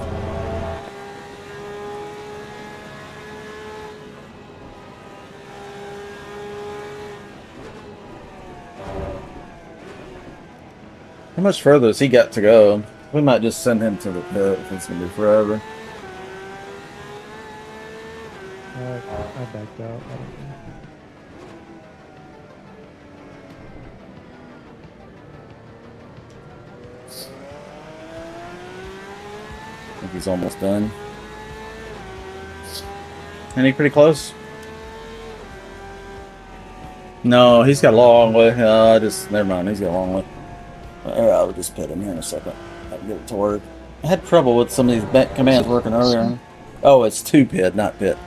How much further has he got to go? We might just send him to the pit if it's going to be forever. I backed out. I don't know. I think he's almost done. And he pretty close? No, he's got a long way. Never mind. He's got a long way. I'll just pit him here in a second. I'll get it to work. I had trouble with some of these commands working earlier. Oh, it's 2-pit, not pit.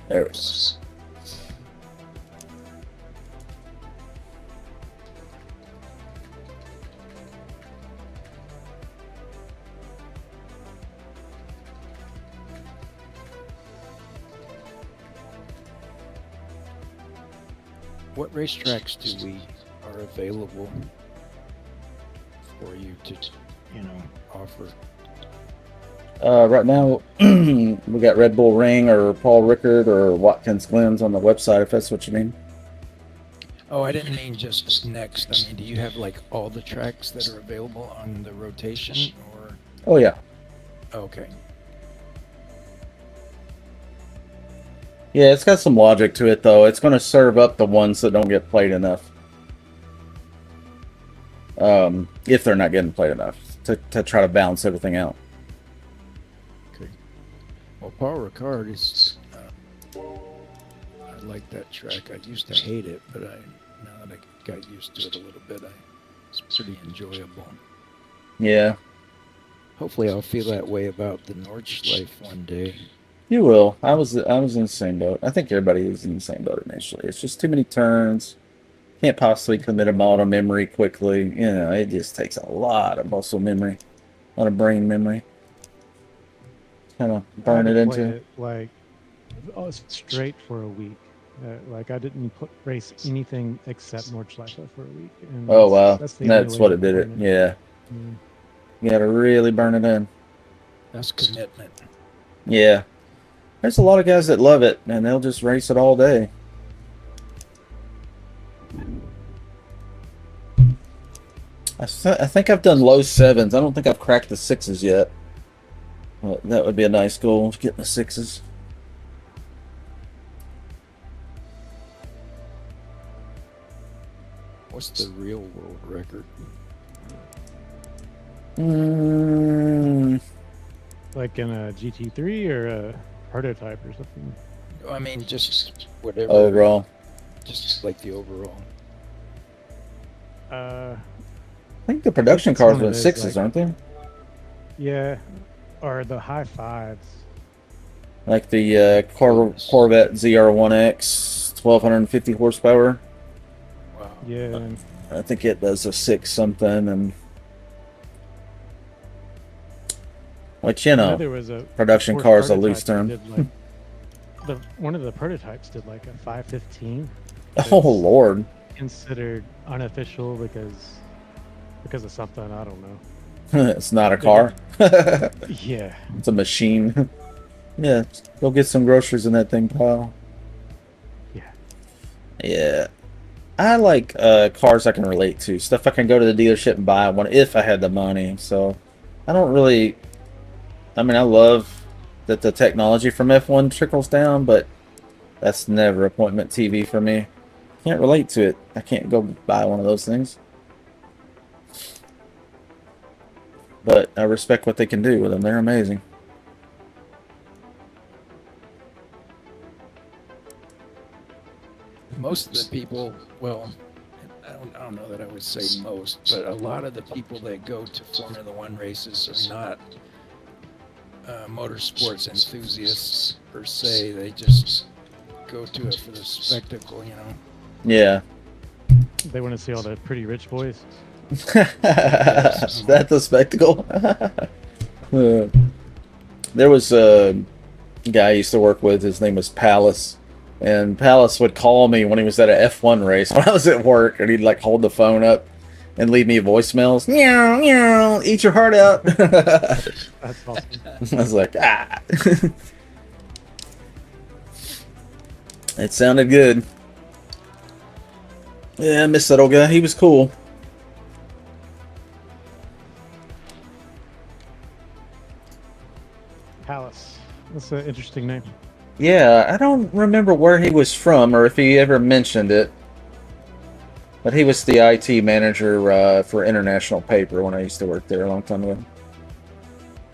There it is. What racetracks are available for you to, offer? Right now, we got Red Bull Ring or Paul Rickard or Watkins Glens on the website, if that's what you mean. Oh, I didn't mean just next. I mean, do you have like all the tracks that are available on the rotation, or? Oh, yeah. Okay. Yeah, it's got some logic to it, though. It's going to serve up the ones that don't get played enough. If they're not getting played enough, to try to balance everything out. Okay. Well, Paul Ricard is. I like that track. I used to hate it, but now that I got used to it a little bit, it's pretty enjoyable. Yeah. Hopefully, I'll feel that way about the Nordschleife one day. You will. I was in the same boat. I think everybody is in the same boat initially. It's just too many turns. Can't possibly commit them all to memory quickly. It just takes a lot of muscle memory, a lot of brain memory. Kind of burn it into. Like straight for a week. Like I didn't race anything except Nordschleife for a week. And Oh wow, that's what it did it. Yeah, you got to really burn it in. That's commitment. Yeah, there's a lot of guys that love it, and they'll just race it all day. I think I've done low 7s. I don't think I've cracked the 6s yet. Well, that would be a nice goal, getting the 6s. What's the real world record? Like in a GT3 or a prototype or something? I mean, just whatever. Overall. Just like the overall. I think the production cars are 6s, like, aren't they? Yeah, or the high 5s. Like the Corvette ZR1X, 1250 horsepower. Wow. Yeah. I think it does a 6 something, and which There was a production Ford cars a loose prototype term. that did, like, one of the prototypes did like a 515. Oh Lord! Considered unofficial because of something, I don't know. It's not a car. Yeah. It's a machine. Yeah, go get some groceries in that thing, pal. Yeah. Yeah. I like cars I can relate to. Stuff I can go to the dealership and buy one if I had the money. So I don't really... I mean, I love that the technology from F1 trickles down, but that's never appointment TV for me. Can't relate to it. I can't go buy one of those things. But I respect what they can do with them. They're amazing. most of the people, well, I don't know that I would say most, but a lot of the people that go to Formula One races are not motorsports enthusiasts per se. They just go to it for the spectacle, you know. Yeah. They want to see all the pretty rich boys. That's a spectacle. There was a guy I used to work with. His name was Palace. And Palace would call me when he was at an F1 race when I was at work. And he'd like hold the phone up and leave me voicemails. Meow, meow, eat your heart out. That's awesome. I was like, ah. It sounded good. Yeah, I miss that old guy. He was cool. Palace. That's an interesting name. Yeah, I don't remember where he was from or if he ever mentioned it. But he was the IT manager for International Paper when I used to work there a long time ago.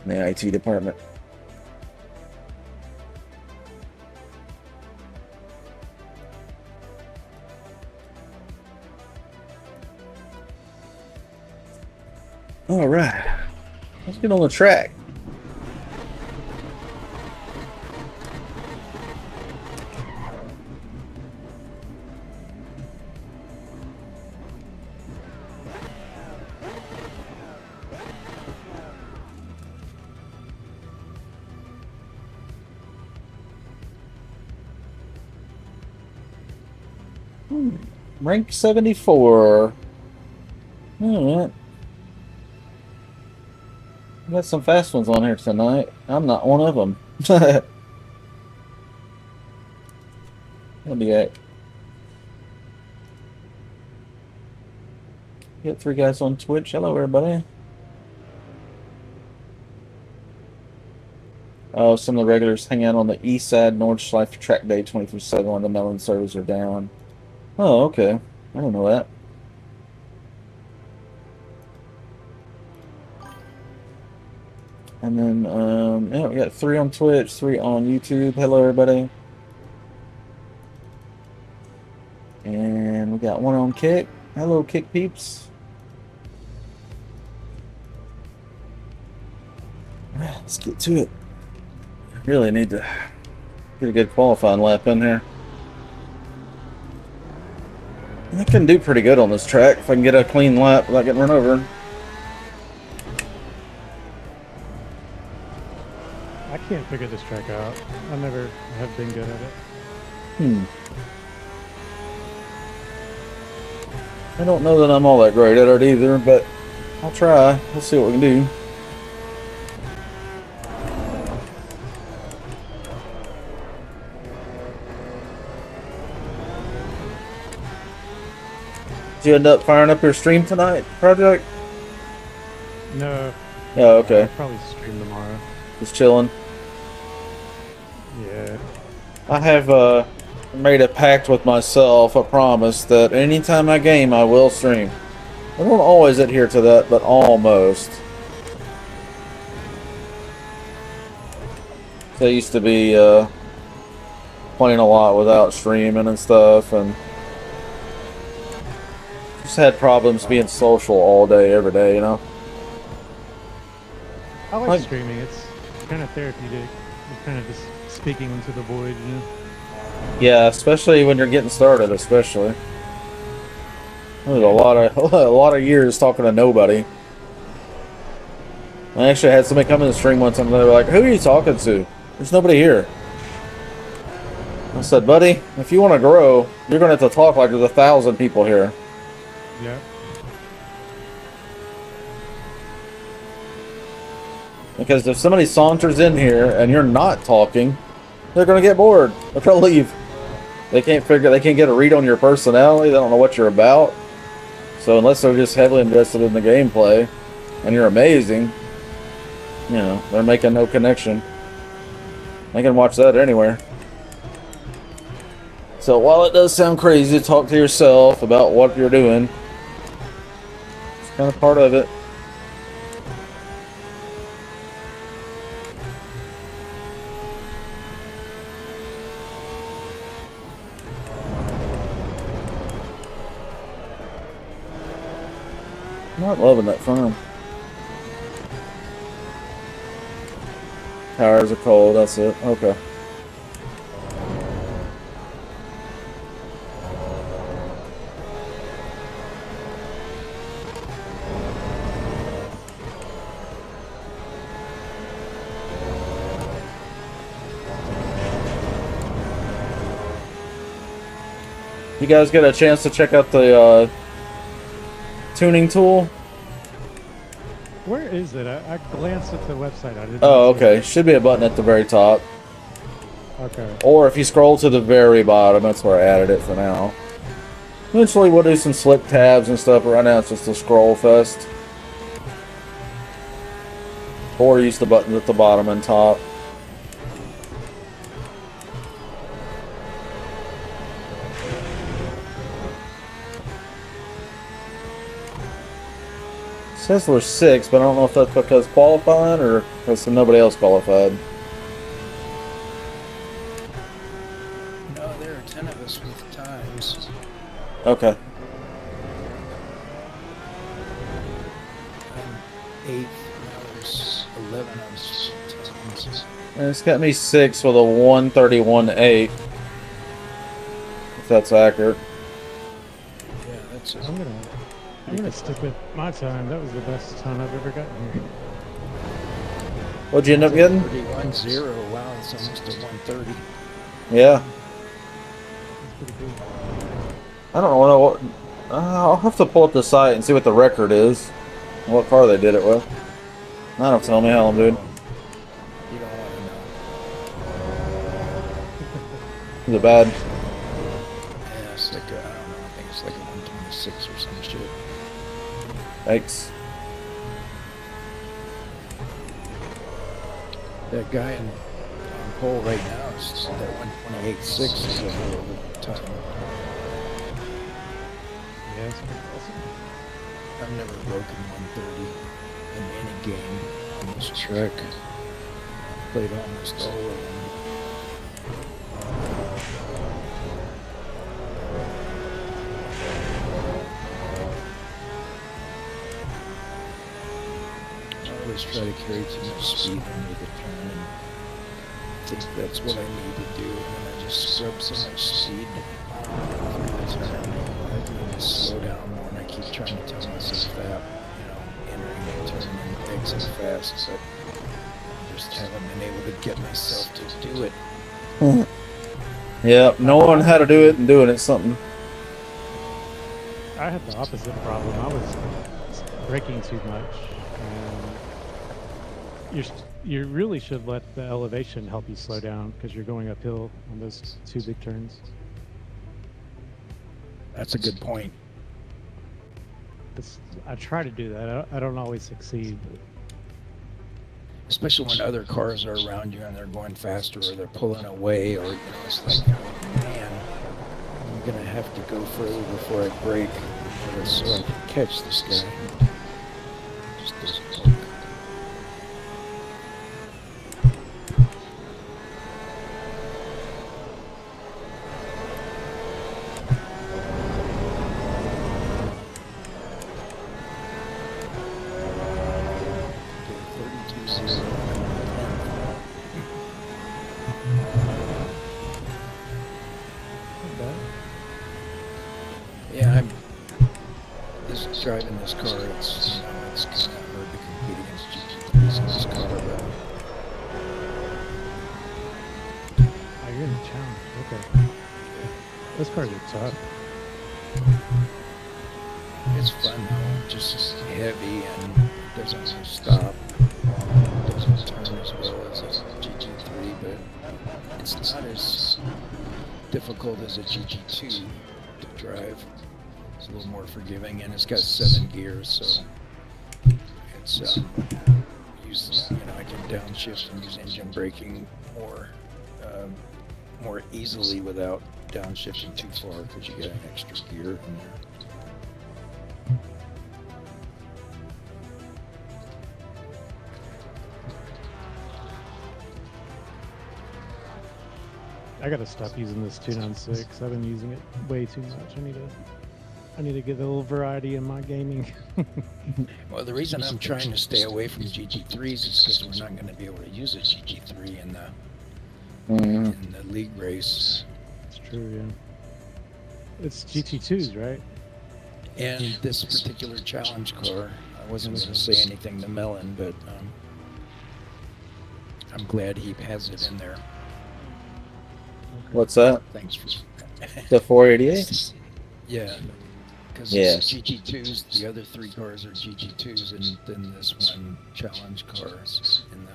In the IT department. All right, let's get on the track. Rank 74. All right. Got some fast ones on here tonight. I'm not one of them. What do you got? Got 3 guys on Twitch. Hello, everybody. Oh, some of the regulars hang out on the east side, Nordschleife track day 24/7 when the melon servers are down. Oh, okay. I didn't know that. And then, yeah, we got 3 on Twitch, 3 on YouTube. Hello, everybody. And we got 1 on Kick. Hello, Kick peeps. Alright, let's get to it. Really need to get a good qualifying lap in here. I can do pretty good on this track if I can get a clean lap without getting run over. I can't figure this track out. I never have been good at it. I don't know that I'm all that great at it either, but I'll try. We'll see what we can do. Did you end up firing up your stream tonight, Project? No. Oh, okay. I'll probably stream tomorrow. Just chilling. Yeah. I have made a pact with myself, a promise, that anytime I game, I will stream. I don't always adhere to that, but almost. So I used to be playing a lot without streaming and stuff, and just had problems being social all day, every day, you know? I like streaming. It's kind of therapeutic. You're kind of just speaking into the void, you know? Yeah, especially when you're getting started, especially. There's a lot of years talking to nobody. I actually had somebody come in the stream once and they were like, "Who are you talking to? There's nobody here." I said, "Buddy, if you want to grow, you're going to have to talk like there's 1,000 people here." Yeah. Because if somebody saunters in here and you're not talking, they're going to get bored. They're going to leave. They can't get a read on your personality. They don't know what you're about. So unless they're just heavily invested in the gameplay and you're amazing, you know, they're making no connection. They can watch that anywhere. So while it does sound crazy to talk to yourself about what you're doing, it's kind of part of it. Not loving that firm. Tires are cold, that's it. Okay. You guys get a chance to check out the tuning tool? Where is it? I glanced at the website. I didn't. Oh, see okay. it. Should be a button at the very top. Okay. Or if you scroll to the very bottom, that's where I added it for now. Eventually we'll do some slick tabs and stuff, but right now it's just a scroll fest. Or use the buttons at the bottom and top. It says we're 6, but I don't know if that's because qualifying or because nobody else qualified. No, there are 10 of us with times. Okay. I'm 8th, now there's 11 of us with times. And it's got me 6 with a 1:31.8. If that's accurate. Yeah, that's it. I'm gonna stick with my time. That was the best time I've ever gotten here. What'd you end up getting? 31-0. Wow, it's almost a 130. Yeah. That's pretty cool. I don't know what. I'll have to pull up the site and see what the record is. What car they did it with. I don't tell me how I'm doing. You don't want to know. Is it bad? Yeah, it's like I don't know. I think it's like a 126 or some shit. Thanks. That guy on pole right now is that 128.6 is a hell of a time. Yeah, it's pretty awesome. I've never broken 130 in any game on this track. Played almost all of them. I always try to carry too much speed into the turn, and I think that's what I need to do. And then I just scrub so much speed through the turn. I need to slow down more, and I keep trying to tell myself that, entering the turn and exit fast, but I just haven't been able to get myself to do it. Yeah, knowing how to do it and doing it's something. I had the opposite problem. I was braking too much, and you really should let the elevation help you slow down because you're going uphill on those 2 big turns. That's a good point. I try to do that. I don't always succeed. Especially when other cars are around you and they're going faster or they're pulling away, or it's like, man, I'm gonna have to go further before I brake so I can catch this guy. Just doesn't work. Yeah, I'm just driving this car. It's kind of hard to compete against GT3s in this car, but Oh, you're in the challenge. Okay. Those cars are tough. it's fun though. Just heavy and doesn't stop. Doesn't turn as well as a GT3, but it's not as difficult as a GT2 to drive. It's a little more forgiving, and it's got 7 gears, so it's I can downshift and use engine braking more easily without downshifting too far because you get an extra gear in there. I gotta stop using this 296. I've been using it way too much. I need to I need to get a little variety in my gaming. Well, the reason I'm trying to stay away from GT3s is because we're not going to be able to use a GT3 in the league race. It's true, yeah. It's GT2s, right? And this particular challenge car, I wasn't going to say anything to Melon, but I'm glad he has it in there. What's that? Thanks for The 488? yeah, because Yeah. it's GT2s. The other 3 cars are GT2s, and then this one challenge cars in the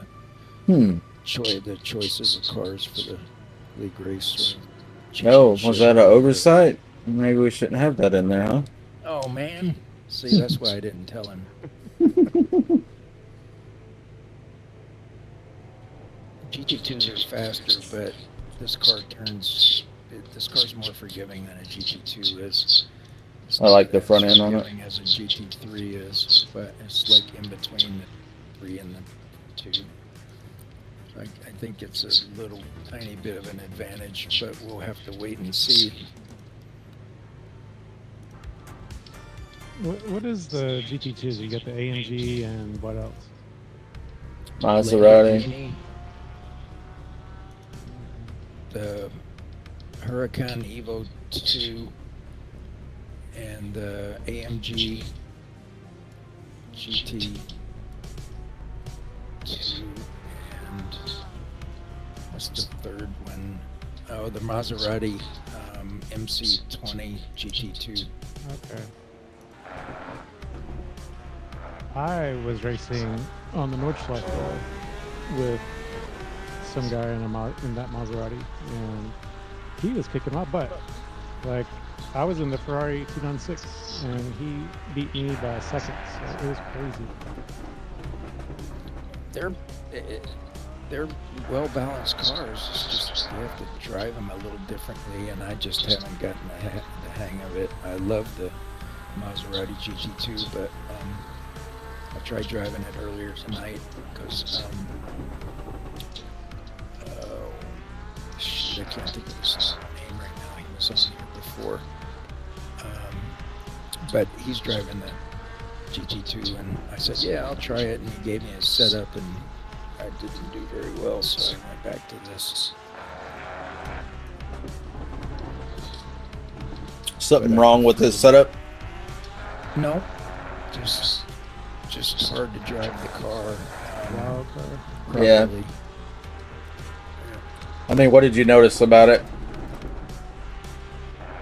the choices of cars for the league race. Oh, was that an oversight? Maybe we shouldn't have that in there, huh? Oh man! See, that's why I didn't tell him. GT2s are faster, but this car's more forgiving than a GT2 is. It's I like not the front as end on it. forgiving as a GT3 is, but it's like in between the 3 and the 2. I think it's a little tiny bit of an advantage, but we'll have to wait and see. What is the GT2s? You got the AMG and what else? Maserati. Lamborghini, the Huracan EVO 2, and the AMG GT 2, and what's the third one? Oh, the Maserati MC20 GT2. Okay. I was racing on the Nordschleife with some guy in that Maserati, and he was kicking my butt. Like, I was in the Ferrari 296, and he beat me by a second. So it was crazy. They're well balanced cars. It's just you have to drive them a little differently, and I just haven't gotten the hang of it. I love the Maserati GT2, but I tried driving it earlier tonight because I can't think of his name right now. He was on here before, but he's driving the GT2, and I said, "Yeah, I'll try it." And he gave me a setup, and I didn't do very well, so I went back to this. Something wrong with this setup? No, just hard to drive the car. Wild car. Yeah. Properly. I mean, what did you notice about it?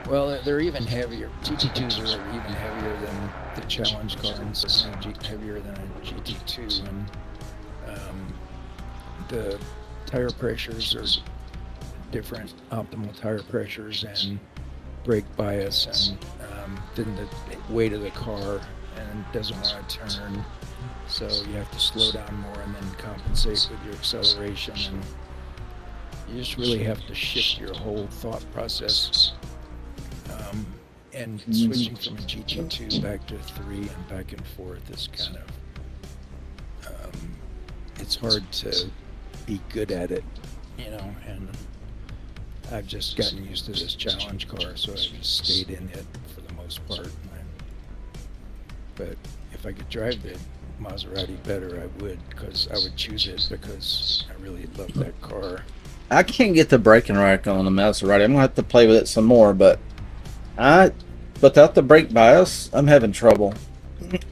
Well, they're even heavier. GT2s are even heavier than the challenge car, and certainly heavier than a GT2. And the tire pressures are different, optimal tire pressures and brake bias, and then the weight of the car, and it doesn't want to turn, so you have to slow down more and then compensate with your acceleration, and you just really have to shift your whole thought process. And switching from a GT2 back to 3 and back and forth is kind of it's hard to be good at it, you know, and I've just gotten used to this challenge car, so I've just stayed in it for the most part. But if I could drive the Maserati better, I would, because I would choose it because I really love that car. I can't get the braking right on the Maserati. I'm going to have to play with it some more, but without the brake bias, I'm having trouble.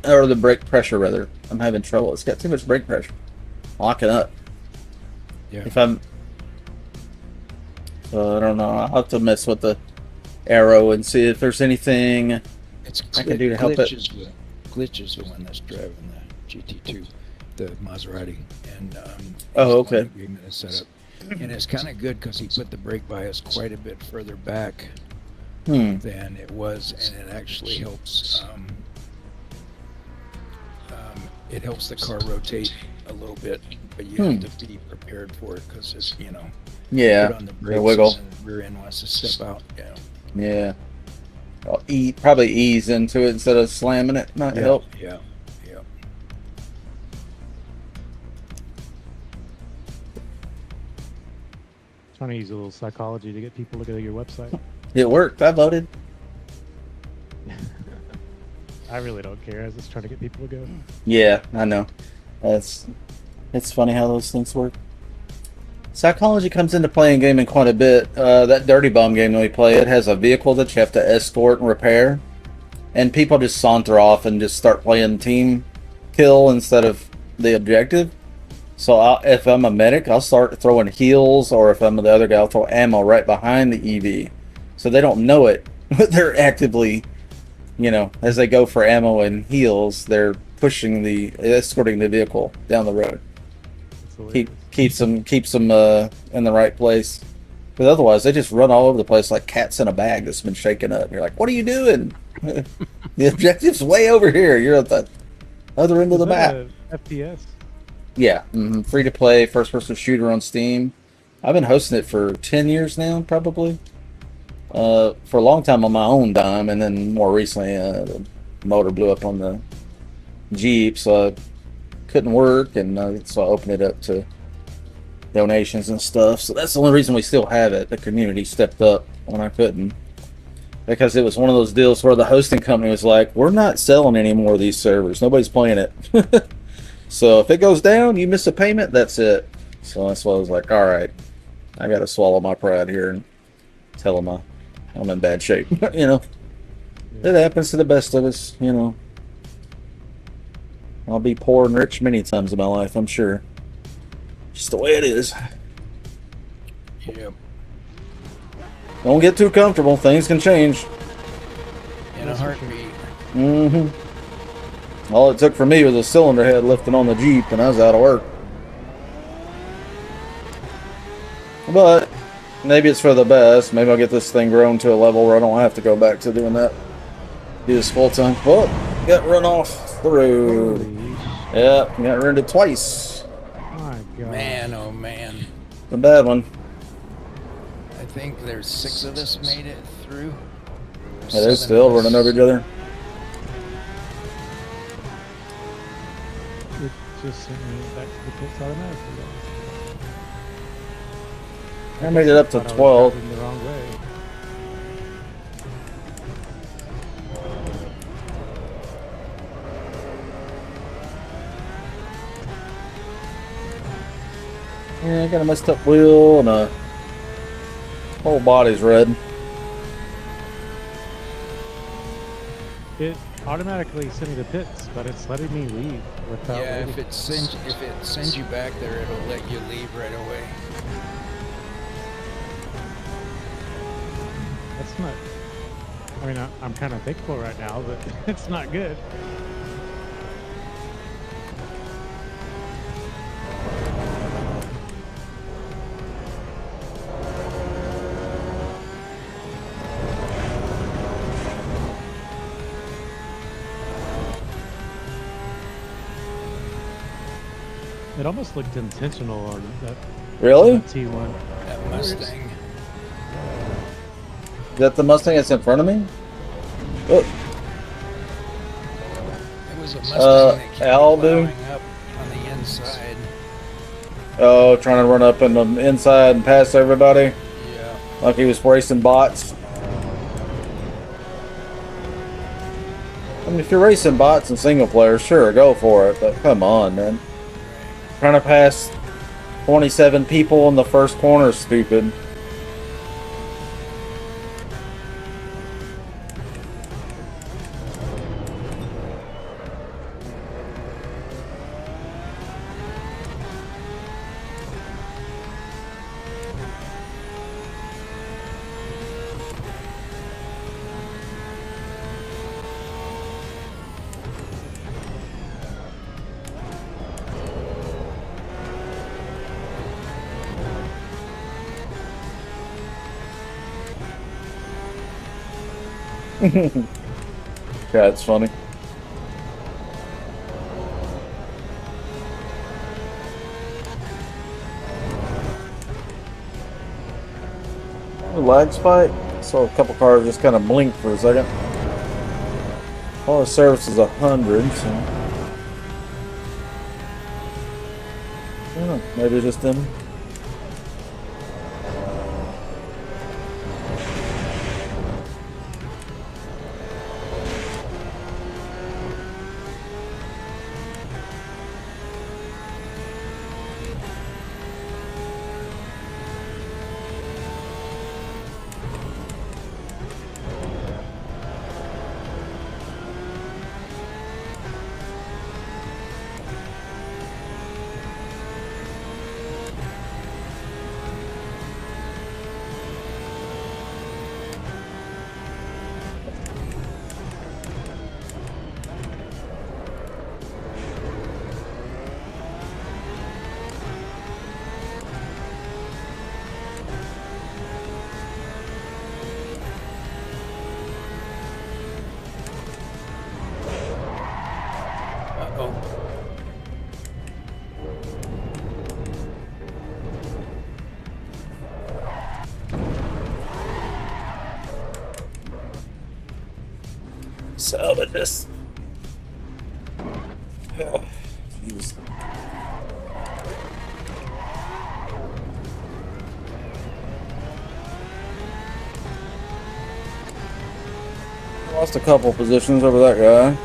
Or the brake pressure, rather. I'm having trouble. It's got too much brake pressure. Locking up. Yeah. So I don't know. I'll have to mess with the arrow and see if there's anything I can do to help it. Glitch is the one that's driving the GT2, the Maserati, and Oh, okay. Setup. And it's kind of good because he put the brake bias quite a bit further back than it was, and it actually helps. It helps the car rotate a little bit, but you have to be prepared for it because it's, you know, Yeah, put on the the brakes wiggle. and the rear end wants to step out. You know. Yeah. I'll probably ease into it instead of slamming it. Might help. Yeah. Trying to use a little psychology to get people to go to your website. It worked. I voted. I really don't care. I was just trying to get people to go. Yeah, I know. It's funny how those things work. Psychology comes into play in gaming quite a bit. That Dirty Bomb game that we play, it has a vehicle that you have to escort and repair. And people just saunter off and just start playing team kill instead of the objective. So if I'm a medic, I'll start throwing heals, or if I'm the other guy, I'll throw ammo right behind the EV. So they don't know it, but they're actively, as they go for ammo and heals, they're escorting the vehicle down the road. Keeps them in the right place. Because otherwise, they just run all over the place like cats in a bag that's been shaken up. You're like, what are you doing? The objective's way over here. You're at the other end of the map. FPS. Yeah, free to play first-person shooter on Steam. I've been hosting it for 10 years now, probably. For a long time on my own dime, and then more recently, the motor blew up on the Jeep, so I couldn't work, and so I opened it up to donations and stuff. So that's the only reason we still have it. The community stepped up when I couldn't, because it was one of those deals where the hosting company was like, we're not selling any more of these servers. Nobody's playing it. So if it goes down, you miss a payment, that's it. So that's why I was like, all right, I got to swallow my pride here and tell them I'm in bad shape. It happens to the best of us. I'll be poor and rich many times in my life, I'm sure. Just the way it is. Yep. Don't get too comfortable. Things can change. In a heartbeat. Mm-hmm. All it took for me was a cylinder head lifting on the Jeep, and I was out of work. But maybe it's for the best. Maybe I'll get this thing grown to a level where I don't have to go back to doing that. Do this full time. Oh, got run off the road. Yeah, got rented twice. My God. Man, oh man. The bad one. I think there's 6 of us made it through. Yeah, they're still running over each other. It just sent me back to the pits automatically. I made it up to Thought I was 12. driving the wrong way. Yeah, I got a messed up wheel and a whole body's red. It automatically sent me to pits, but it's letting me leave without. Yeah, waiting. if it sends you back there, it'll let you leave right away. That's not. I mean, I'm kind of thankful right now, but it's not good. It almost looked intentional on that. Really? That T1. That Mustang. Is that the Mustang that's in front of me? Oh, It was a Mustang that kept Albu? plowing up on the inside. oh, trying to run up in the inside and pass everybody Yeah. like he was racing bots. I mean, if you're racing bots in single player, sure, go for it. But come on, man. Trying to pass 27 people in the first corner is stupid. Yeah, it's funny. A lag spike. Saw a couple cars just kind of blink for a second. All the service is 100, so I don't know. Maybe it's just them. Oh, Salvage this. Oh, jeez. Lost a couple positions over that guy.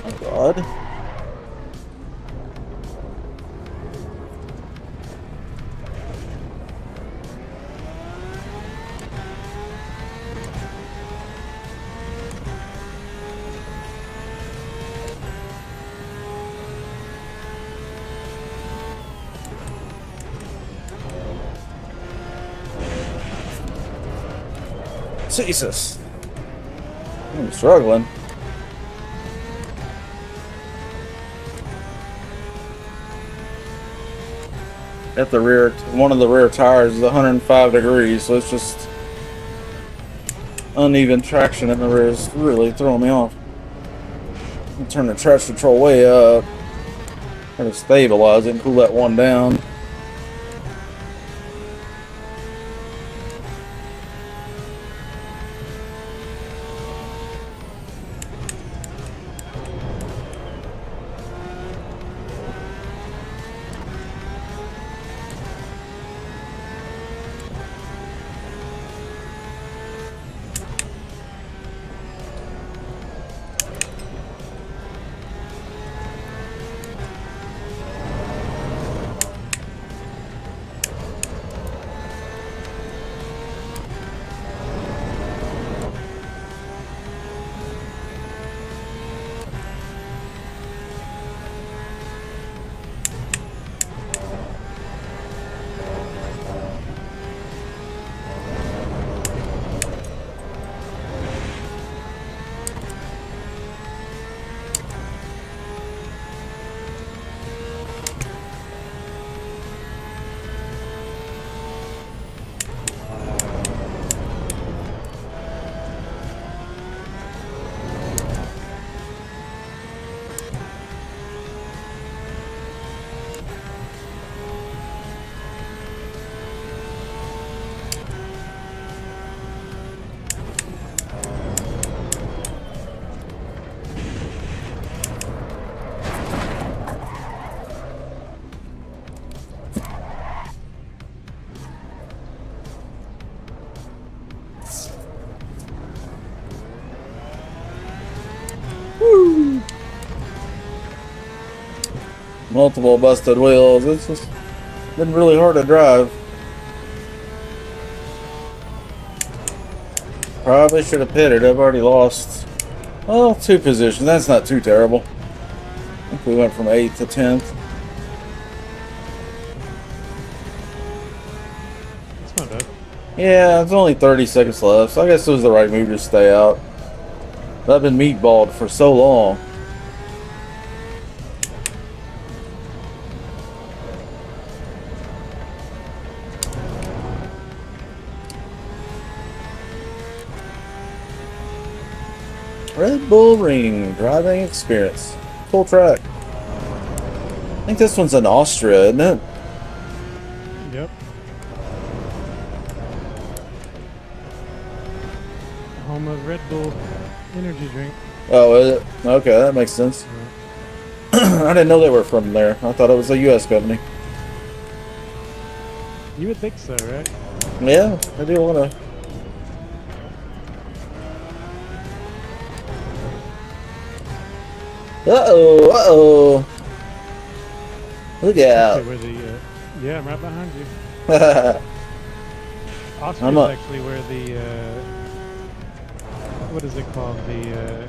Oh God. Jesus. I'm struggling. At the rear, one of the rear tires is 105 degrees, so it's just uneven traction in the rear is really throwing me off. Turn the traction control way up. Try to stabilize it and cool that one down. multiple busted wheels. It's just been really hard to drive. Probably should have pitted. I've already lost, well, 2 positions. That's not too terrible. I think we went from 8th to 10th. It's not bad. Yeah, it's only 30 seconds left, so I guess it was the right move to stay out. But I've been meatballed for so long. Red Bull Ring driving experience. Full track. I think this one's in Austria, isn't it? Yep. Home of Red Bull energy drink. Oh, is it? Okay, that makes sense. I didn't know they were from there. I thought it was a U.S. company. You would think so, right? Yeah, I do want to. Uh-oh, uh-oh. Look out. Actually, where the, yeah, I'm right behind you. I'm Austria's up. actually where the, what is it called? The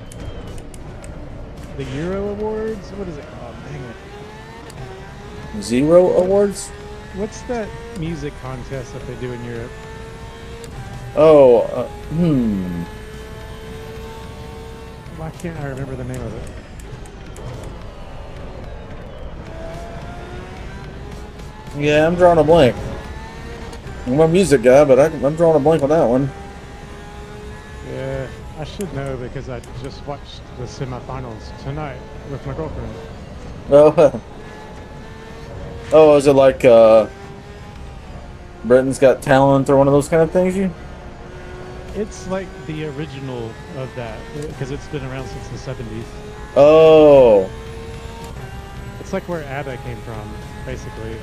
Euro Awards? What is it called? Dang it. Zero awards? What's that music contest that they do in Europe? Oh, Why can't I remember the name of it? Yeah, I'm drawing a blank. I'm a music guy, but I'm drawing a blank on that one. Yeah, I should know because I just watched the semifinals tonight with my girlfriend. Oh, oh, is it like Britain's Got Talent or one of those kind of things? It's like the original of that because it's been around since the 70s. Oh, It's like where ABBA came from, basically.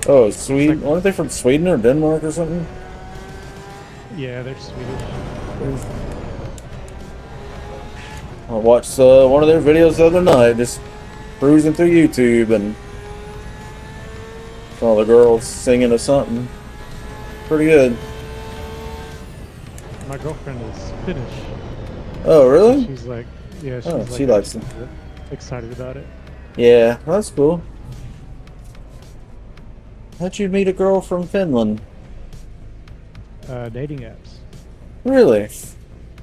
oh, Sweden. Aren't they from Sweden or Denmark or something? Yeah, they're Swedish. I watched one of their videos the other night, just cruising through YouTube, and all the girls singing or something. Pretty good. My girlfriend is Finnish. Oh, really? She's like, yeah, she's Oh, like she likes them. excited about it. Yeah, that's cool. How'd you meet a girl from Finland? Dating apps. Really?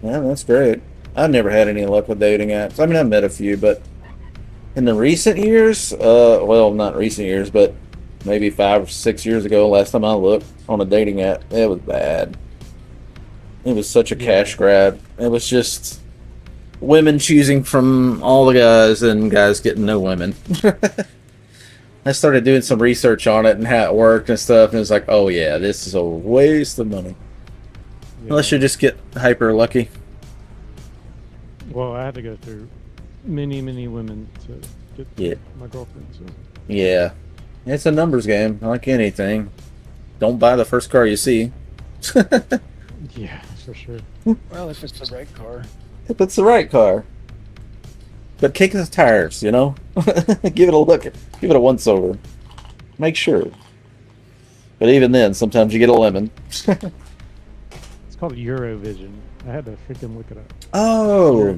Yeah, that's great. I've never had any luck with dating apps. I mean, I've met a few, but in the recent years, well, not recent years, but maybe 5 or 6 years ago, last time I looked on a dating app, it was bad. It was such a cash grab. It was just women choosing from all the guys and guys getting no women. I started doing some research on it and how it worked and stuff, and it's like, oh yeah, this is a waste of money. Yeah. Unless you just get hyper lucky. Well, I had to go through many, many women to get my girlfriend. So. Yeah. It's a numbers game, like anything. Don't buy the first car you see. Yeah, for sure. Well, if it's the right car. If it's the right car. But kick the tires, you know? Give it a look. Give it a once over. Make sure. But even then, sometimes you get a lemon. It's called Eurovision. I had to freaking look it up. Oh!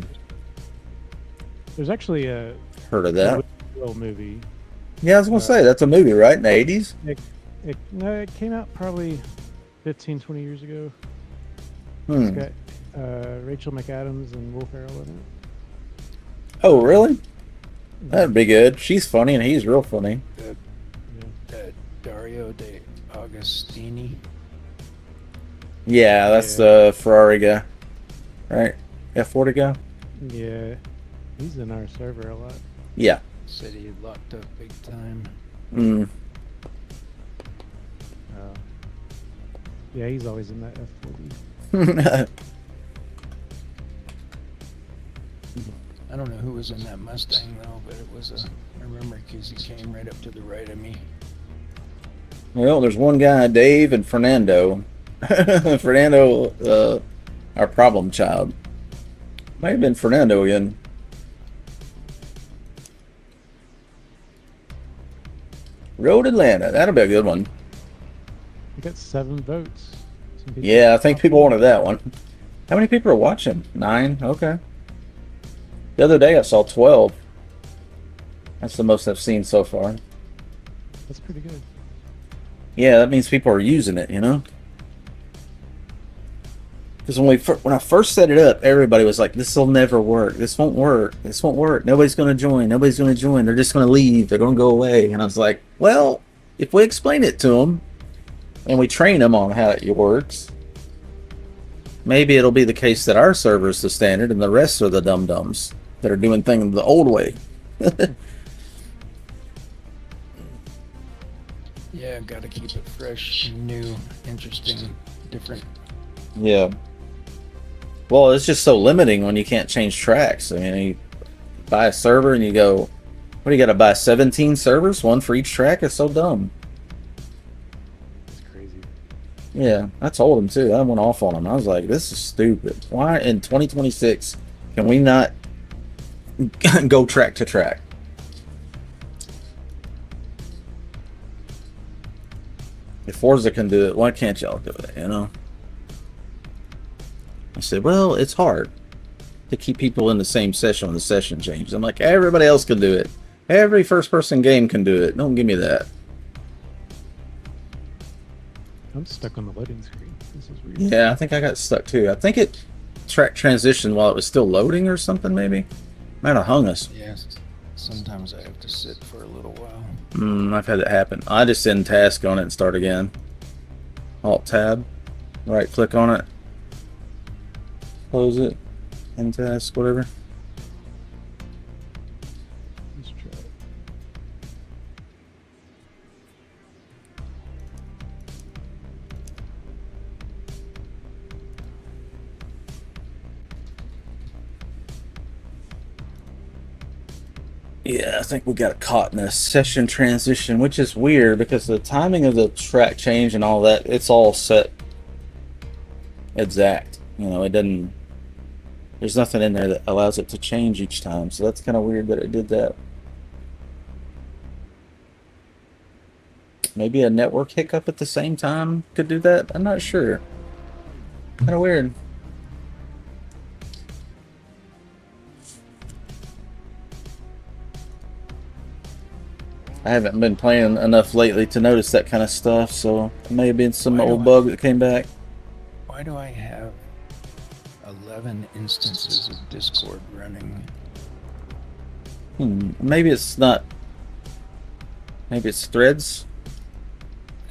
There's actually a Heard of that. Will movie. Yeah, I was going to say, that's a movie, right? In the 80s? No, it came out probably 15, 20 years ago. Hmm. It's got Rachel McAdams and Will Ferrell in it. Oh, really? That'd be good. She's funny and he's real funny. Dario de Agostini. Yeah, that's the Ferrari guy. Right? F40 guy? Yeah, he's in our server a lot. Yeah. Said he locked up big time. Mm. Yeah, he's always in that F40. I don't know who was in that Mustang though, but it was I remember because he came right up to the right of me. Well, there's one guy, Dave and Fernando. Fernando, our problem child. Might have been Fernando again. Road Atlanta. That'll be a good one. We got 7 votes. Some people Yeah, I think people wanted that one. How many people are watching? 9? Okay. The other day I saw 12. That's the most I've seen so far. That's pretty good. Yeah, that means people are using it, you know? Because when I first set it up, everybody was like, this will never work. This won't work. This won't work. Nobody's going to join. Nobody's going to join. They're just going to leave. They're going to go away. And I was like, well, if we explain it to them and we train them on how it works, maybe it'll be the case that our server is the standard and the rest are the dum-dums that are doing things the old way. Yeah, gotta keep it fresh, new, interesting, different. Yeah. Well, it's just so limiting when you can't change tracks. I mean, you buy a server and you go, what do you got to buy? 17 servers? One for each track? It's so dumb. It's crazy. Yeah, I told him too. I went off on him. I was like, this is stupid. Why in 2026 can we not go track to track? If Forza can do it, why can't y'all do it, you know? I said, well, it's hard to keep people in the same session when the session changes. I'm like, everybody else can do it. Every first-person game can do it. Don't give me that. I'm stuck on the loading screen. This is weird. Yeah, I think I got stuck too. I think it track transitioned while it was still loading or something, maybe. Might have hung us. Yes. Sometimes I have to sit for a little while. I've had that happen. I just end task on it and start again. Alt tab. Right click on it. Close it. End task, whatever. Let's try it. Yeah, I think we got caught in a session transition, which is weird because the timing of the track change and all that, it's all set exact. You know, it doesn't, there's nothing in there that allows it to change each time. So that's kind of weird that it did that. Maybe a network hiccup at the same time could do that. I'm not sure. Kind of weird. I haven't been playing enough lately to notice that kind of stuff, so it may have been some old bug that came back. Why do I have 11 instances of Discord running? Maybe it's not. Maybe it's threads.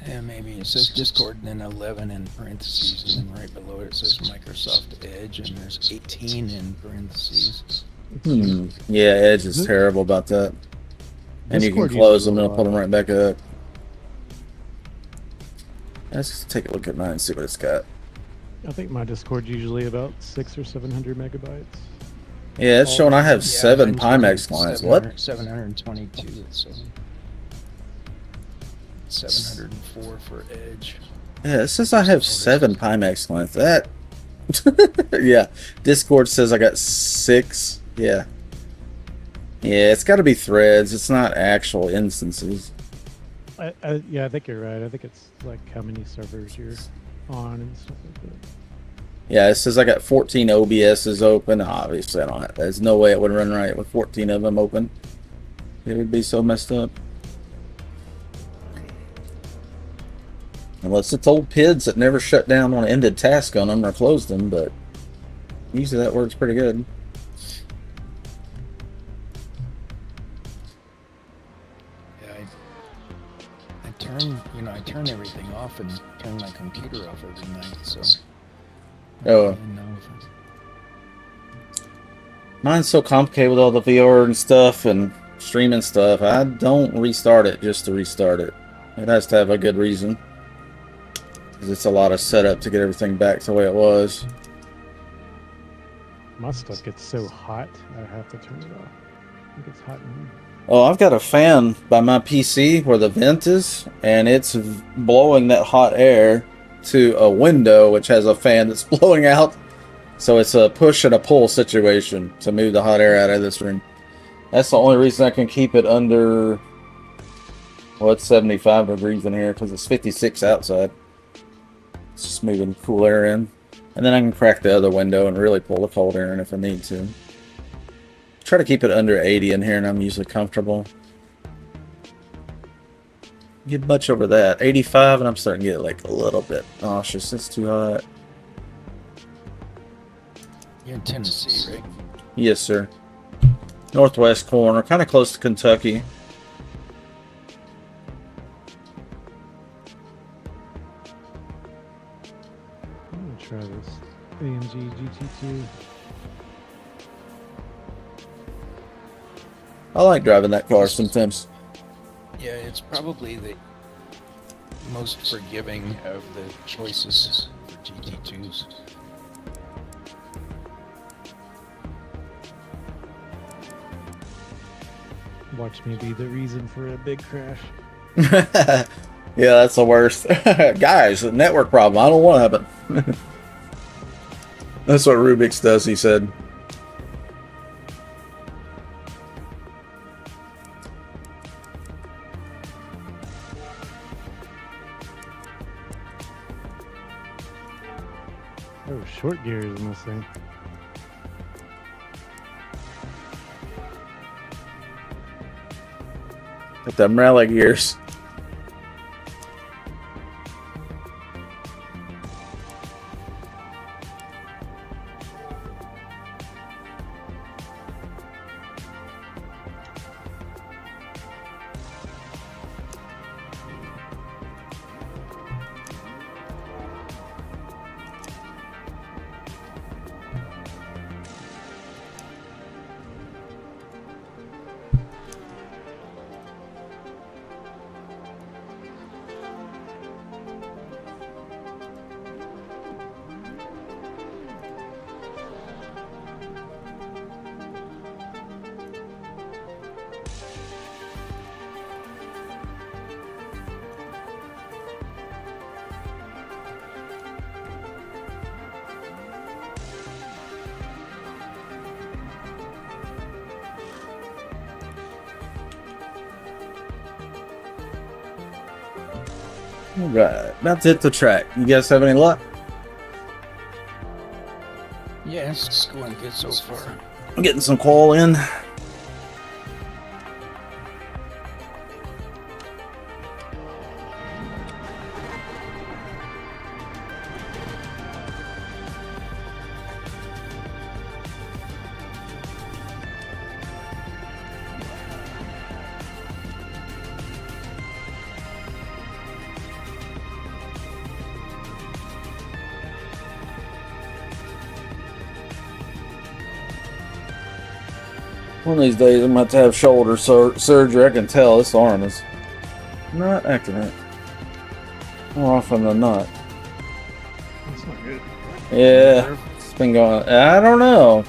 Yeah, maybe it says Discord and then 11 in parentheses, and then right below it says Microsoft Edge, and there's 18 in parentheses. Yeah, Edge is terrible about that. And you can close them and it'll put them right back up. Let's take a look at mine and see what it's got. I think my Discord's usually about 600 or 700 megabytes. Yeah, it's showing I have 7 Pimax clients. What? 722. So 704 for Edge. Yeah, it says I have 7 Pimax clients. That. Yeah, Discord says I got 6. Yeah. Yeah, it's got to be threads. It's not actual instances. Yeah, I think you're right. I think it's like how many servers you're on and stuff like that. Yeah, it says I got 14 OBSs open. Obviously, I don't have. There's no way it would run right with 14 of them open. It would be so messed up. Unless it's old PIDs that never shut down when I ended task on them or closed them, but usually that works pretty good. I turn everything off and turn my computer off every night, so Oh, mine's so complicated with all the VR and stuff and streaming stuff. I don't restart it just to restart it. It has to have a good reason, because it's a lot of setup to get everything back to the way it was. My stuff gets so hot, I have to turn it off. It gets hot in here. Oh, I've got a fan by my PC where the vent is, and it's blowing that hot air to a window which has a fan that's blowing out. So it's a push and a pull situation to move the hot air out of this room. That's the only reason I can keep it under Well, it's 75 degrees in here because it's 56 outside. It's just moving cool air in. And then I can crack the other window and really pull the cold air in if I need to. Try to keep it under 80 in here and I'm usually comfortable. Get much over that. 85 and I'm starting to get like a little bit nauseous. It's too hot. You're in Tennessee, right? Yes, sir. Northwest corner, kind of close to Kentucky. I'm gonna try this AMG GT2. I like driving that car sometimes. Yeah, it's probably the most forgiving of the choices for GT2s. Watch me be the reason for a big crash. Yeah, that's the worst. Guys, a network problem. I don't want to happen. That's what Rubik's does, he said. Oh, short gears in this thing. Got them rally gears. All right, that's it. The track. You guys have any luck? Yeah, it's going good so far. I'm getting some coal in. One of these days I'm about to have shoulder surgery. I can tell this arm is not acting right. More often than not. That's not good. Yeah, it's been going. I don't know.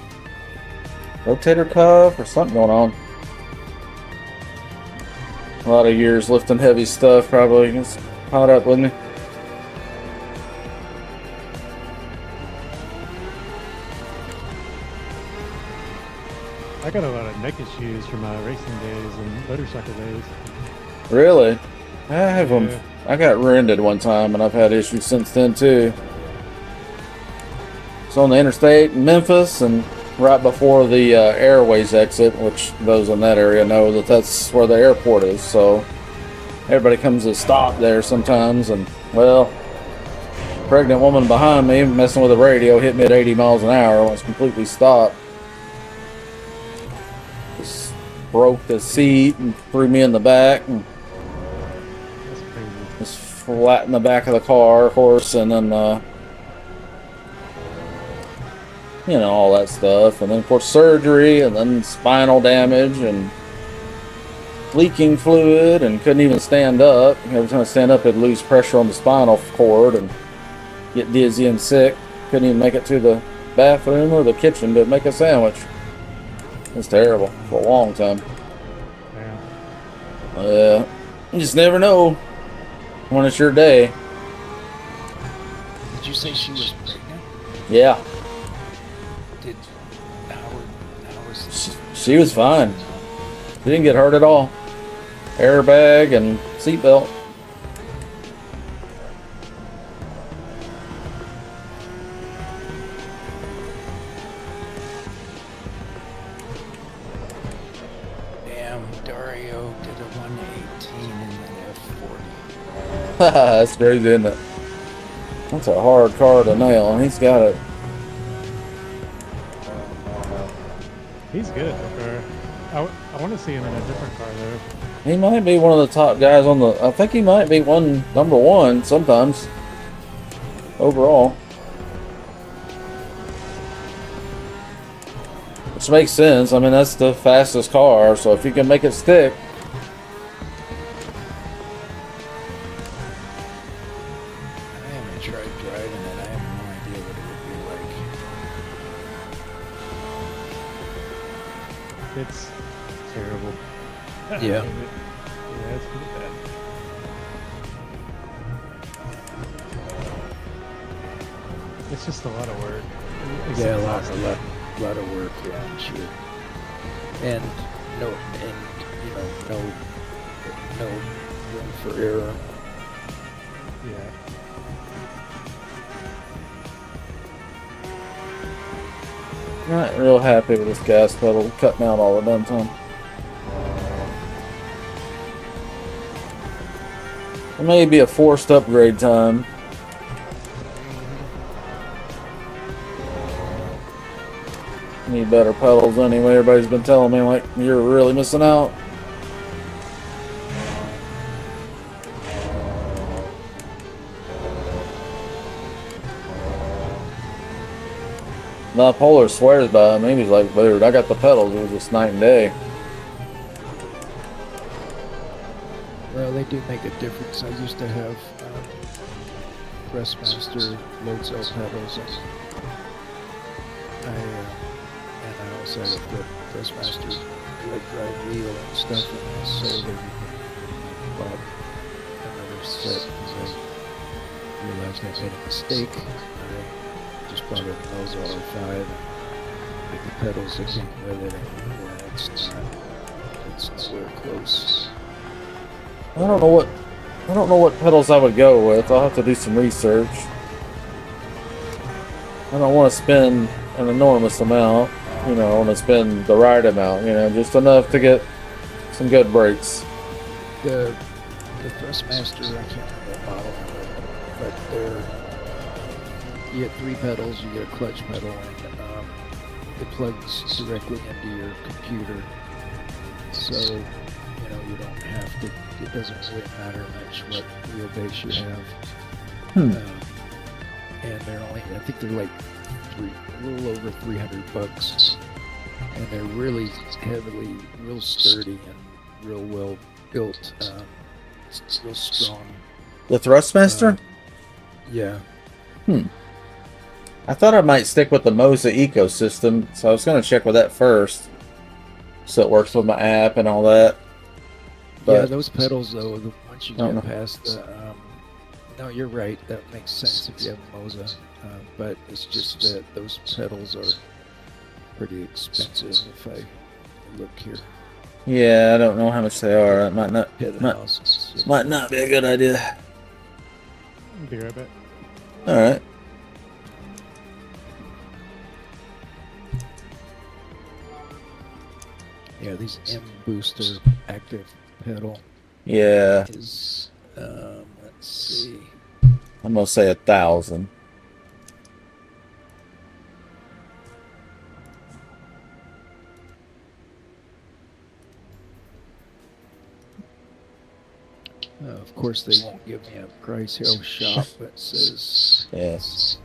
Rotator cuff or something going on. A lot of years lifting heavy stuff probably gets caught up with me. I got a lot of neck issues from my racing days and motorcycle days. Really? I have them. Yeah. I got rear-ended one time and I've had issues since then too. It's on the interstate in Memphis and right before the Airways exit, which those in that area know that that's where the airport is. So everybody comes to stop there sometimes, and well, pregnant woman behind me messing with the radio hit me at 80 miles an hour when it's completely stopped. Just broke the seat and threw me in the back and That's crazy. just flattened the back of the car, of course, and then you know, all that stuff, and then of course surgery, and then spinal damage, and leaking fluid, and couldn't even stand up. Every time I stand up, it'd lose pressure on the spinal cord and get dizzy and sick. Couldn't even make it to the bathroom or the kitchen to make a sandwich. It's terrible for a long time. Yeah. You just never know when it's your day. Did you say she was pregnant? Yeah, Did how was she was fine. She didn't get hurt at all. Airbag and Seatbelt. Damn, Dario did a 118 and then F40. That's crazy, isn't it? That's a hard car to nail, and he's got it. He's good. I want to see him in a different car though. He might be one of the top guys on the. I think he might be number one sometimes. Overall. Which makes sense. I mean, that's the fastest car, so if you can make it stick. I haven't tried driving it. I have no idea what it would be like. It's terrible. Yeah. Yeah, it's pretty bad. It's just a lot of work. It's Yeah, a exhausting. lot of work. Yeah, I'm sure. And no room for error. Yeah. Not real happy with this gas pedal, cutting out all the done time. It may be a forced upgrade time. Need better pedals anyway. Everybody's been telling me like you're really missing out. Polar swears by him. He's like, dude, I got the pedals. It was just night and day. Well, they do make a difference. I used to have Pressmaster load cell pedals, and I also had the Pressmaster like drive wheel and stuff, and I sold it. Bought another set because I realized I made a mistake. I just bought a Moza R5 and with the pedals that came with it, and yeah, it's nowhere close. I don't know what pedals I would go with. I'll have to do some research. I don't want to spend an enormous amount. You know, I want to spend the right amount. You know, just enough to get some good brakes. The Thrustmaster, I can't remember what model, but you get 3 pedals, you get a clutch pedal, and it plugs directly into your computer. So, you don't have to, it doesn't really matter much what wheelbase you have. And they're only, I think they're like a little over $300. And they're really heavily, real sturdy and real well built. It's real strong. The Thrustmaster? Yeah. I thought I might stick with the Moza ecosystem, so I was going to check with that first, so it works with my app and all that. But Yeah, those pedals though, once you I don't get know. past the, no, you're right. That makes sense if you have Moza, but it's just that those pedals are pretty expensive. If I look here, Yeah, I don't know how much they are. It might not hit the might, house. might not be a good idea. I'll be right back. All right. Yeah, these M booster active pedal Yeah, is, let's see. I'm gonna say 1,000. Of course, they won't give me a price here. Oh, shop, it says. Yes.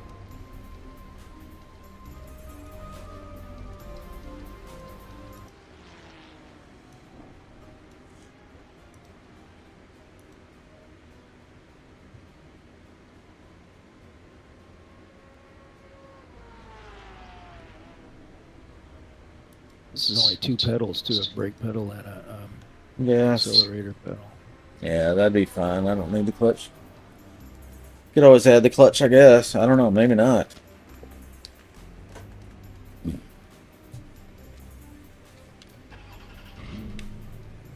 This is only 2 pedals to a brake pedal and a Yes. accelerator pedal. Yeah, that'd be fine. I don't need the clutch. Could always add the clutch, I guess. I don't know. Maybe not.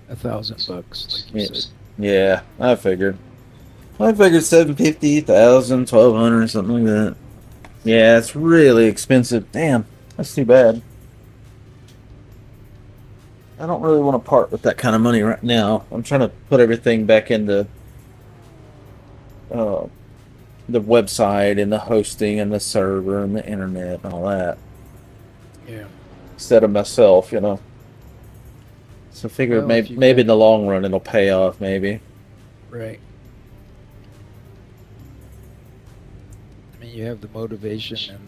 $1,000, like you Yes. said. Yeah, I figured. I figured 750, 1,000, 1,200, something like that. Yeah, it's really expensive. Damn, that's too bad. I don't really want to part with that kind of money right now. I'm trying to put everything back into uh, the website and the hosting and the server and the internet and all that Yeah. instead of myself, you know. So I figure Well, if you maybe get in the long run it'll pay off. Maybe. right, I mean, you have the motivation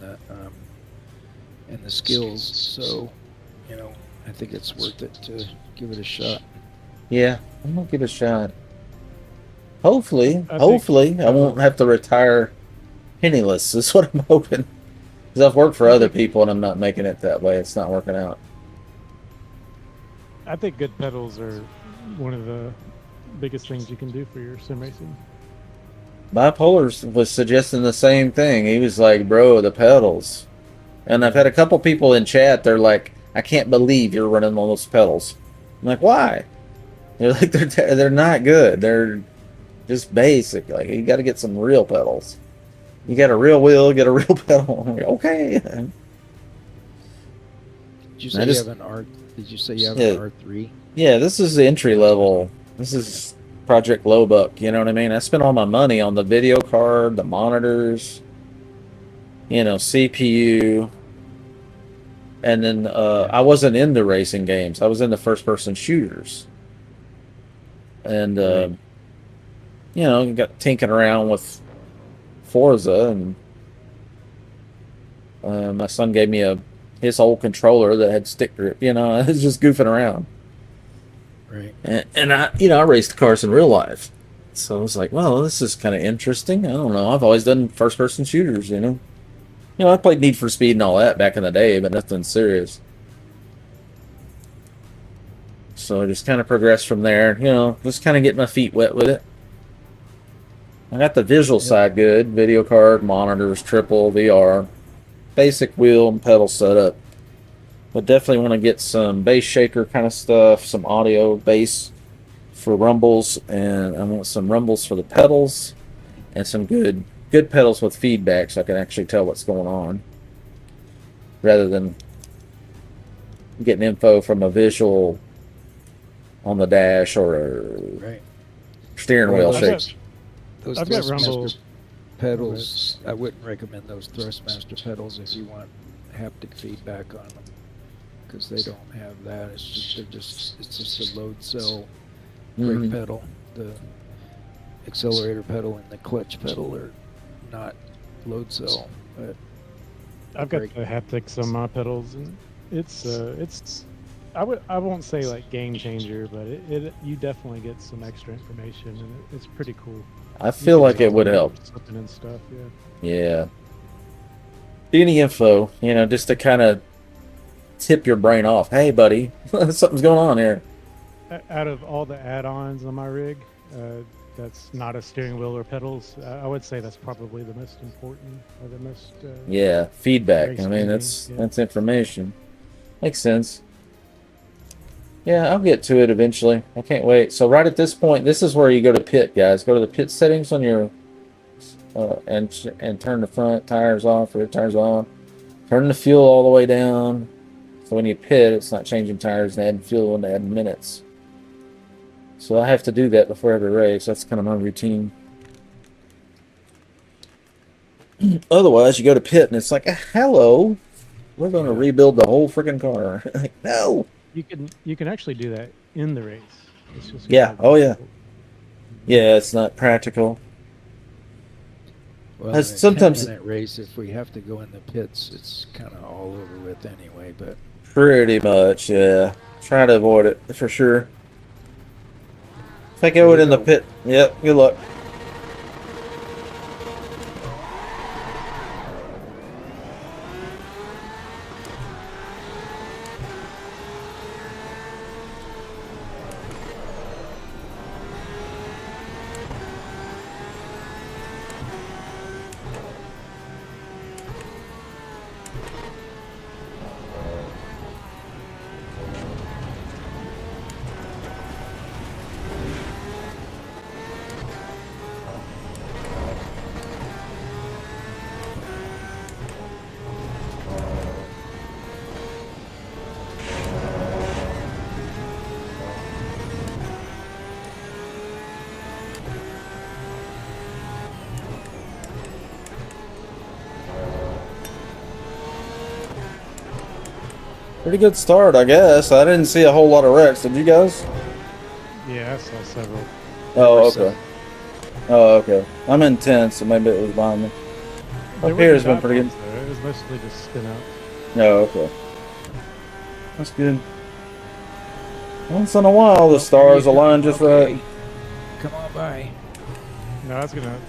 and the skills, so you know, I think it's worth it to give it a shot. Yeah, I'm gonna give it a shot. Hopefully, I think hopefully I won't have to retire penniless. Is what I'm hoping. Because I've worked for I other think people and I'm not making it that way. It's not working out. I think good pedals are one of the biggest things you can do for your sim racing. Bipolar was suggesting the same thing. He was like, "Bro, the pedals." And I've had a couple people in chat. They're like, "I can't believe you're running on those pedals." I'm like, "Why?" They're like, "They're not good. They're just basic. Like, you got to get some real pedals. You got a real wheel, get a real pedal." I'm like, okay. Did you I say just- you have an R? Did you say you have Yeah. an R3? Yeah, this is the entry level. This is Project Lowbuck. You know what I mean? I spent all my money on the video card, the monitors, CPU, and then I wasn't into racing games. I was into first-person shooters, and Right. got tinkering around with Forza, and my son gave me his old controller that had stick grip. I was just goofing around. Right. And I raced cars in real life. So I was like, well, this is kind of interesting. I don't know. I've always done first person shooters, I played Need for Speed and all that back in the day, but nothing serious. So I just kind of progressed from there, just kind of get my feet wet with it. I got the visual side good, video card, monitors, triple, VR, basic wheel and pedal setup. But definitely want to get some bass shaker kind of stuff, some audio bass for rumbles, and I want some rumbles for the pedals, and some good pedals with feedback so I can actually tell what's going on, rather than getting info from a visual on the dash or a Right. steering Well, wheel those- shake. Those I've got Thrustmaster Rumble pedals, I wouldn't recommend those Thrustmaster pedals if you want haptic feedback on them, because they don't have that. It's just a load cell brake Mhm. pedal. The accelerator pedal and the clutch pedal are not load cell. But I've got Great. the haptics on my pedals, and it's I won't say like game changer, but you definitely get some extra information, and it's pretty cool. I You feel can like tell it would when help. you're slipping and stuff. Yeah. Yeah. Any info, just to kind of tip your brain off. Hey, buddy, something's going on here. Out of all the add-ons on my rig, that's not a steering wheel or pedals. I would say that's probably the most important, or the most. Yeah, feedback. Very I mean, speedy, yeah. that's information. Makes sense. Yeah, I'll get to it eventually. I can't wait. So right at this point, this is where you go to pit, guys. Go to the pit settings on your and turn the front tires off, rear tires on. Turn the fuel all the way down. So when you pit, it's not changing tires and adding fuel and adding minutes. So I have to do that before every race. That's kind of my routine. Otherwise, you go to pit and it's like, hello, we're going to rebuild the whole freaking car. Like, no. You can actually do that in the race. It's just Yeah. kinda Oh, yeah. difficult. Yeah, it's not practical. well, That's in a sometimes- 10-minute race, if we have to go in the pits, it's kind of all over with anyway. But Pretty much, yeah. Try to avoid it for sure. If I go Here we in the go. pit, yep, good luck. Pretty good start, I guess. I didn't see a whole lot of wrecks. Did you guys? Yeah, I saw several. Oh, Corsa. okay. Oh, okay. I'm in 10, so maybe it was behind me. There Up here has wasn't been pretty dive good. bombs, though. It was mostly just spin out. Oh, okay. That's good. Once in a while, the Well, stars there you go. align just Okay. right. Come on by. No, I was gonna.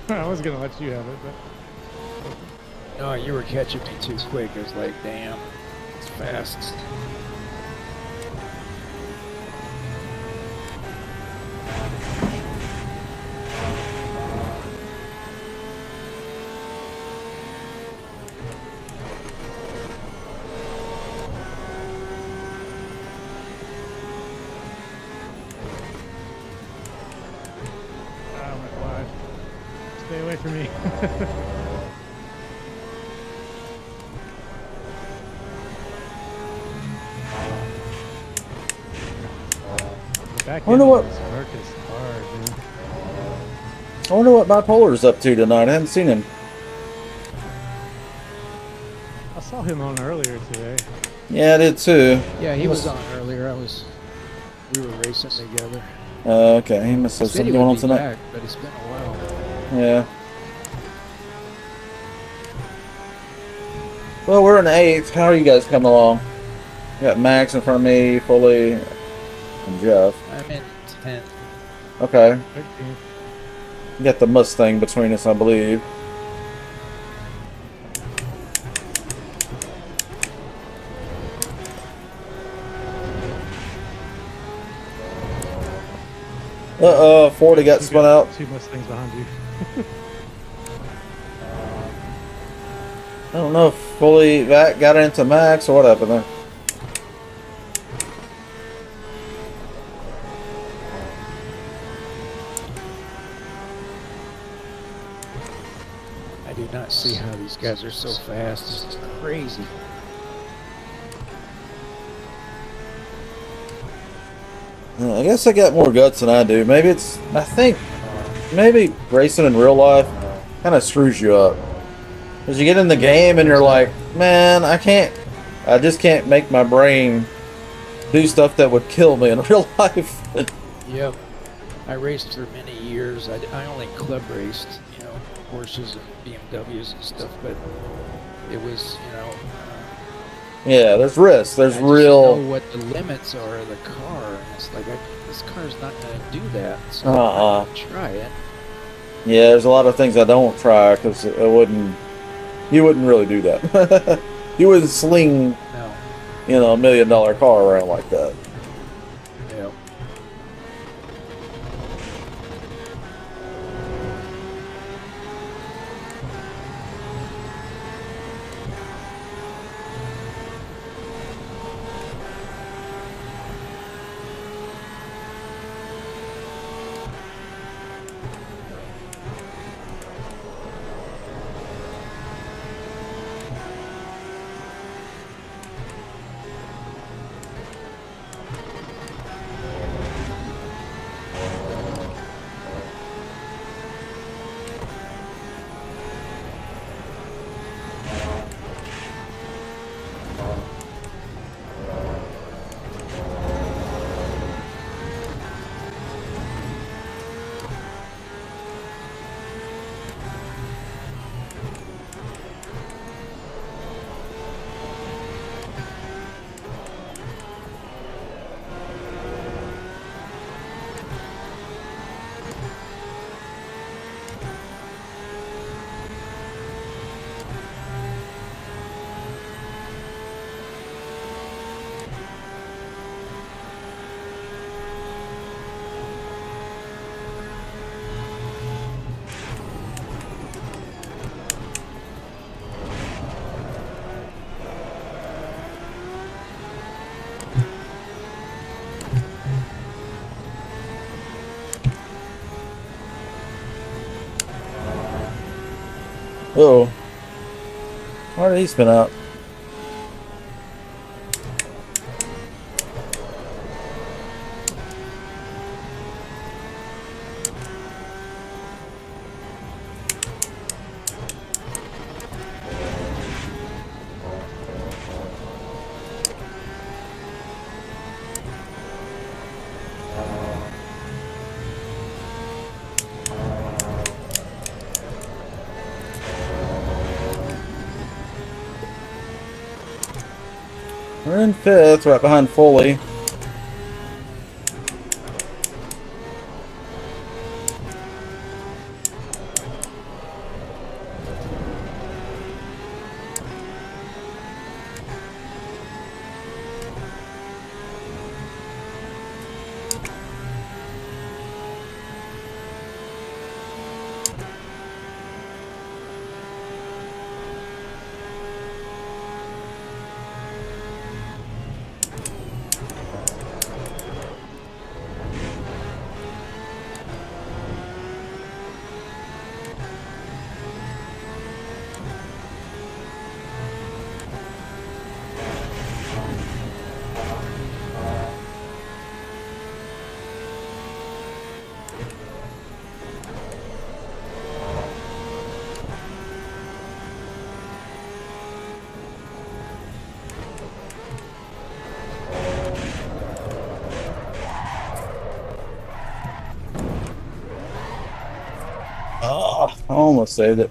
I was gonna let you have it, but No, you were catching me too quick. It was like, damn, it's fast. oh my gosh, stay away from me. The back Wonder end what- of this Merc is hard, man. I wonder what Bipolar's up to tonight. I haven't seen him. I saw him on earlier today. Yeah, I did too. Yeah, he was on earlier. We were racing together. Okay, he must have Said he something going would on be tonight. back, but it's been a while. Yeah. Well, we're in 8th. How are you guys coming along? You got Max in front of me, Foley, and Jeff. I'm in 10th. Okay. 13th. You got the Mustang between us, I believe. Uh-oh, 40 got You spun out. Two Mustangs behind you. I don't know if Foley that got into Max or what happened there. I do not see how these guys are so fast. It's crazy. I guess I got more guts than I do. Maybe it's, I think, maybe racing in real life kind of screws you up. Because you get in the game and you're like, man, I just can't make my brain do stuff that would kill me in real life. Yep. I raced for many years. I only club raced, you know, Porsches and BMWs and stuff, but it was, you know, Yeah, there's risks. There's I just real. know what the limits are of the car, and it's like this car's not going to do that. So Uh-uh. I'm gonna try it. Yeah, there's a lot of things I don't try because it wouldn't. You wouldn't really do that. You wouldn't sling, No. $1 million car around like that. Yeah. Oh, why did he spin out? We're in 5th, right behind Foley. Oh, I almost saved it.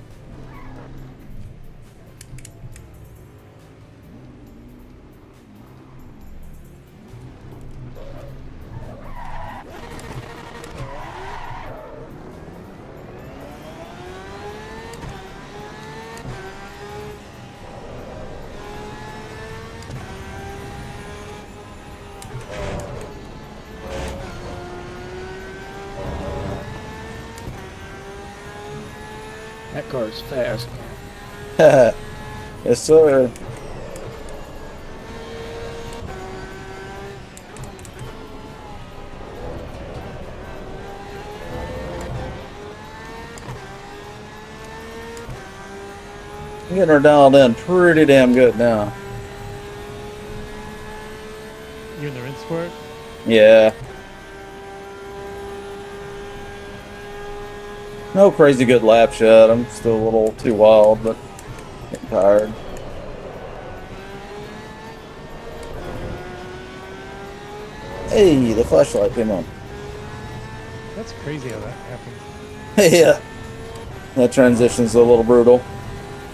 That car's fast. Yes, sir. I'm getting her dialed in pretty damn good now. You in the rinse for it? Yeah. No crazy good laps yet. I'm still a little too wild, but getting tired. Hey, the flashlight came on. That's crazy how that happens. Yeah. That transition's a little brutal.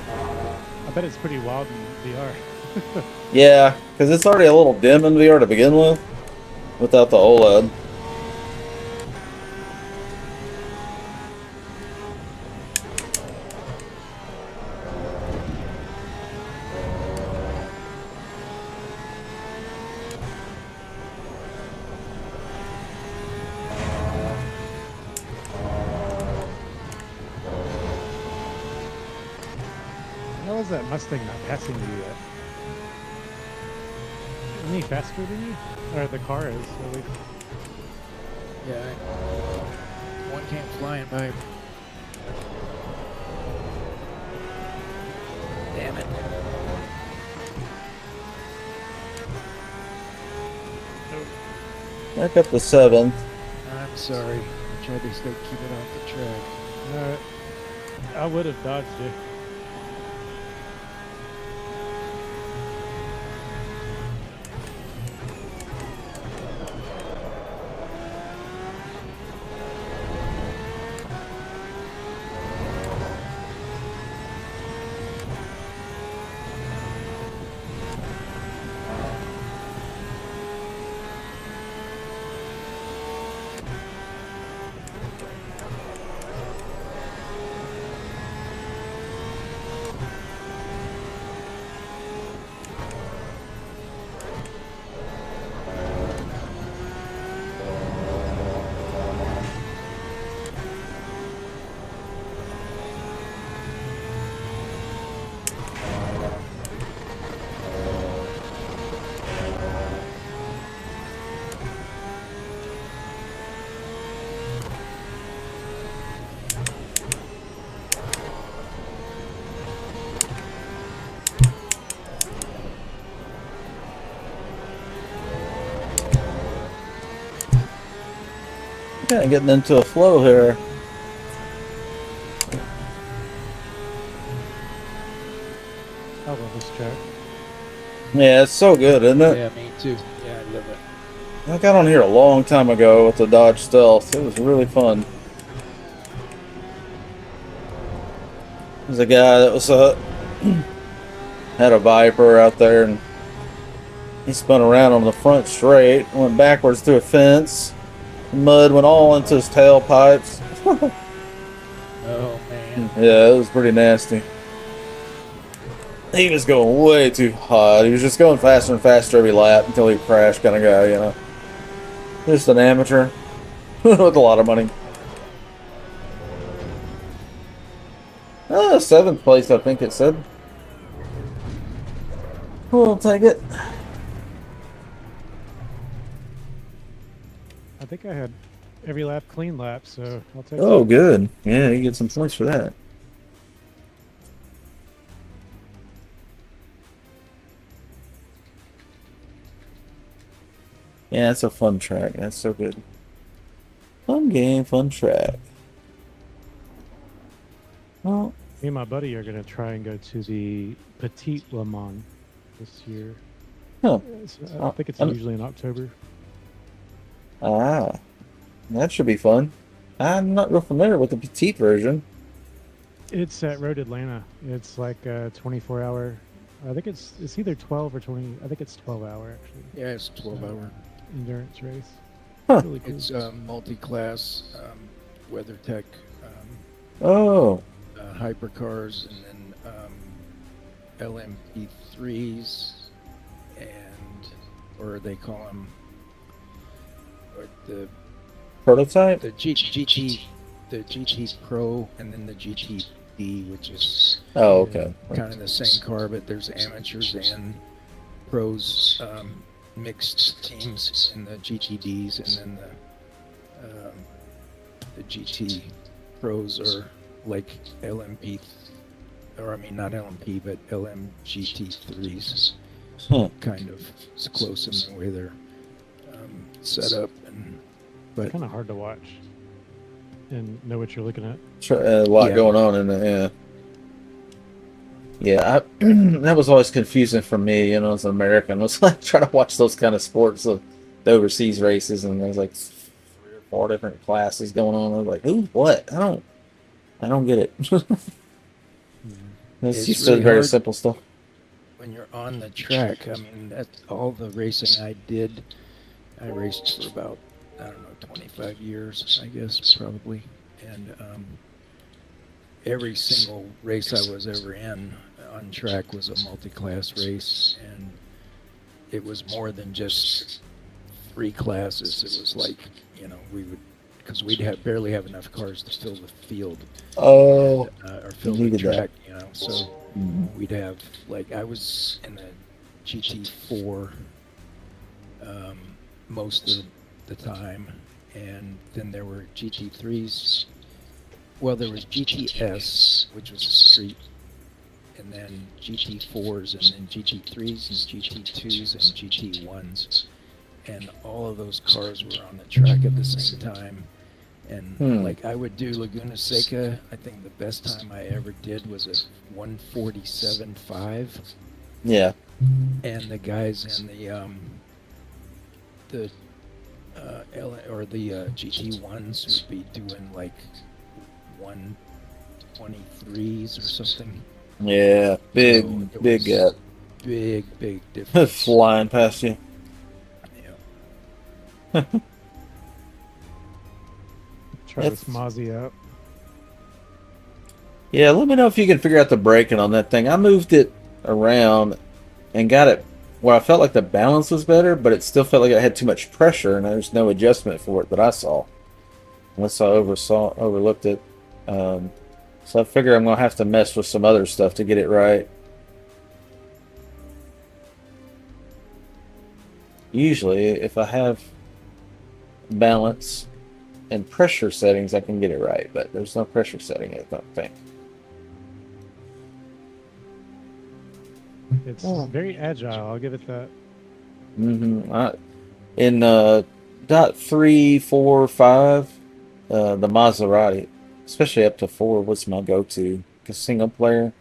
I bet it's pretty wild in VR. Yeah, because it's already a little dim in VR to begin with, without the OLED. How is that Mustang not passing you yet? Any faster than you? Or the car is, at least. Yeah. One can't fly in by. Damn it. Back up to 7th. I'm sorry. I tried to keep it off the track. No, I would have dodged you. Kind of getting into a flow here. I love this track. Yeah, it's so good, isn't it? Yeah, me too. Yeah, I love it. I got on here a long time ago with the Dodge Stealth. It was really fun. There's a guy that was had a Viper out there, and He spun around on the front straight, went backwards through a fence. The mud went all into his tailpipes. Oh man. Yeah, it was pretty nasty. He was going way too hot. He was just going faster and faster every lap until he crashed, kind of guy, you know. Just an amateur with a lot of money. 7th place, I think it said. We'll take it. I think I had every lap clean lap, so I'll take Oh, it. good. Yeah, you get some points for that. Yeah, it's a fun track. That's so good. Fun game, fun track. Well, Me and my buddy are going to try and go to the Petite Le Mans this year. huh. I think it's I'm- usually in October. Ah, that should be fun. I'm not real familiar with the petite version. It's at Road Atlanta. It's like a 24-hour. I think it's either 12 or 20. I think it's 12-hour actually. Yeah, it's a 12-hour. Endurance race. Huh. Really cool. It's multi-class, WeatherTech, Oh, hypercars, and then LMP3s, or they call them the prototype? GT, the GT Pro, and then the GTD, which is Oh, okay. kind of the same car, but there's amateurs and pros mixed teams in the GTDs, and then the GT pros are like LMP, or I mean not LMP, but LMGT3s. Huh. Kind of it's close in the way they're set up, but Kind of hard to watch and know what you're looking at. A lot Yeah. going on in it, yeah. Yeah, that was always confusing for me, you know, as an American. Was like trying to watch those kind of sports, the overseas races, and there's like 3 or 4 different classes going on. I was like, who's what? I don't get it. It's It's just really very hard. simple stuff. when you're on the track, I mean, that's all the racing I did. I raced for about, I don't know, 25 years, I guess, probably. And every single race I was ever in on track was a multi-class race. And it was more than just 3 classes. It was like, you know, because we'd barely have enough cars to fill the field. Oh, Or fill the needed that. track, you know, so we'd have, like, I was in the GT4 most of the time, and then there were GT3s. Well, there was GTS, which was a street, and then GT4s, and then GT3s, and GT2s, and GT1s. And all of those cars were on the track at the same time. And like I would do Laguna Seca, I think the best time I ever did was a 147.5. yeah. And the guys in the GT1s would be doing like 123s or something. Yeah, big, So it big was gap. Big difference. Flying past you. Yeah. Try this Mozzie out. Yeah, let me know if you can figure out the braking on that thing. I moved it around and got it where I felt like the balance was better, but it still felt like it had too much pressure, and there's no adjustment for it that I saw. Unless I overlooked it. So I figure I'm going to have to mess with some other stuff to get it right. Usually, if I have balance and pressure settings, I can get it right, but there's no pressure setting, I don't think. It's very agile. I'll give it that. In dot 3, 4, 5, the Maserati, especially up to 4, was my go-to. Cause single player,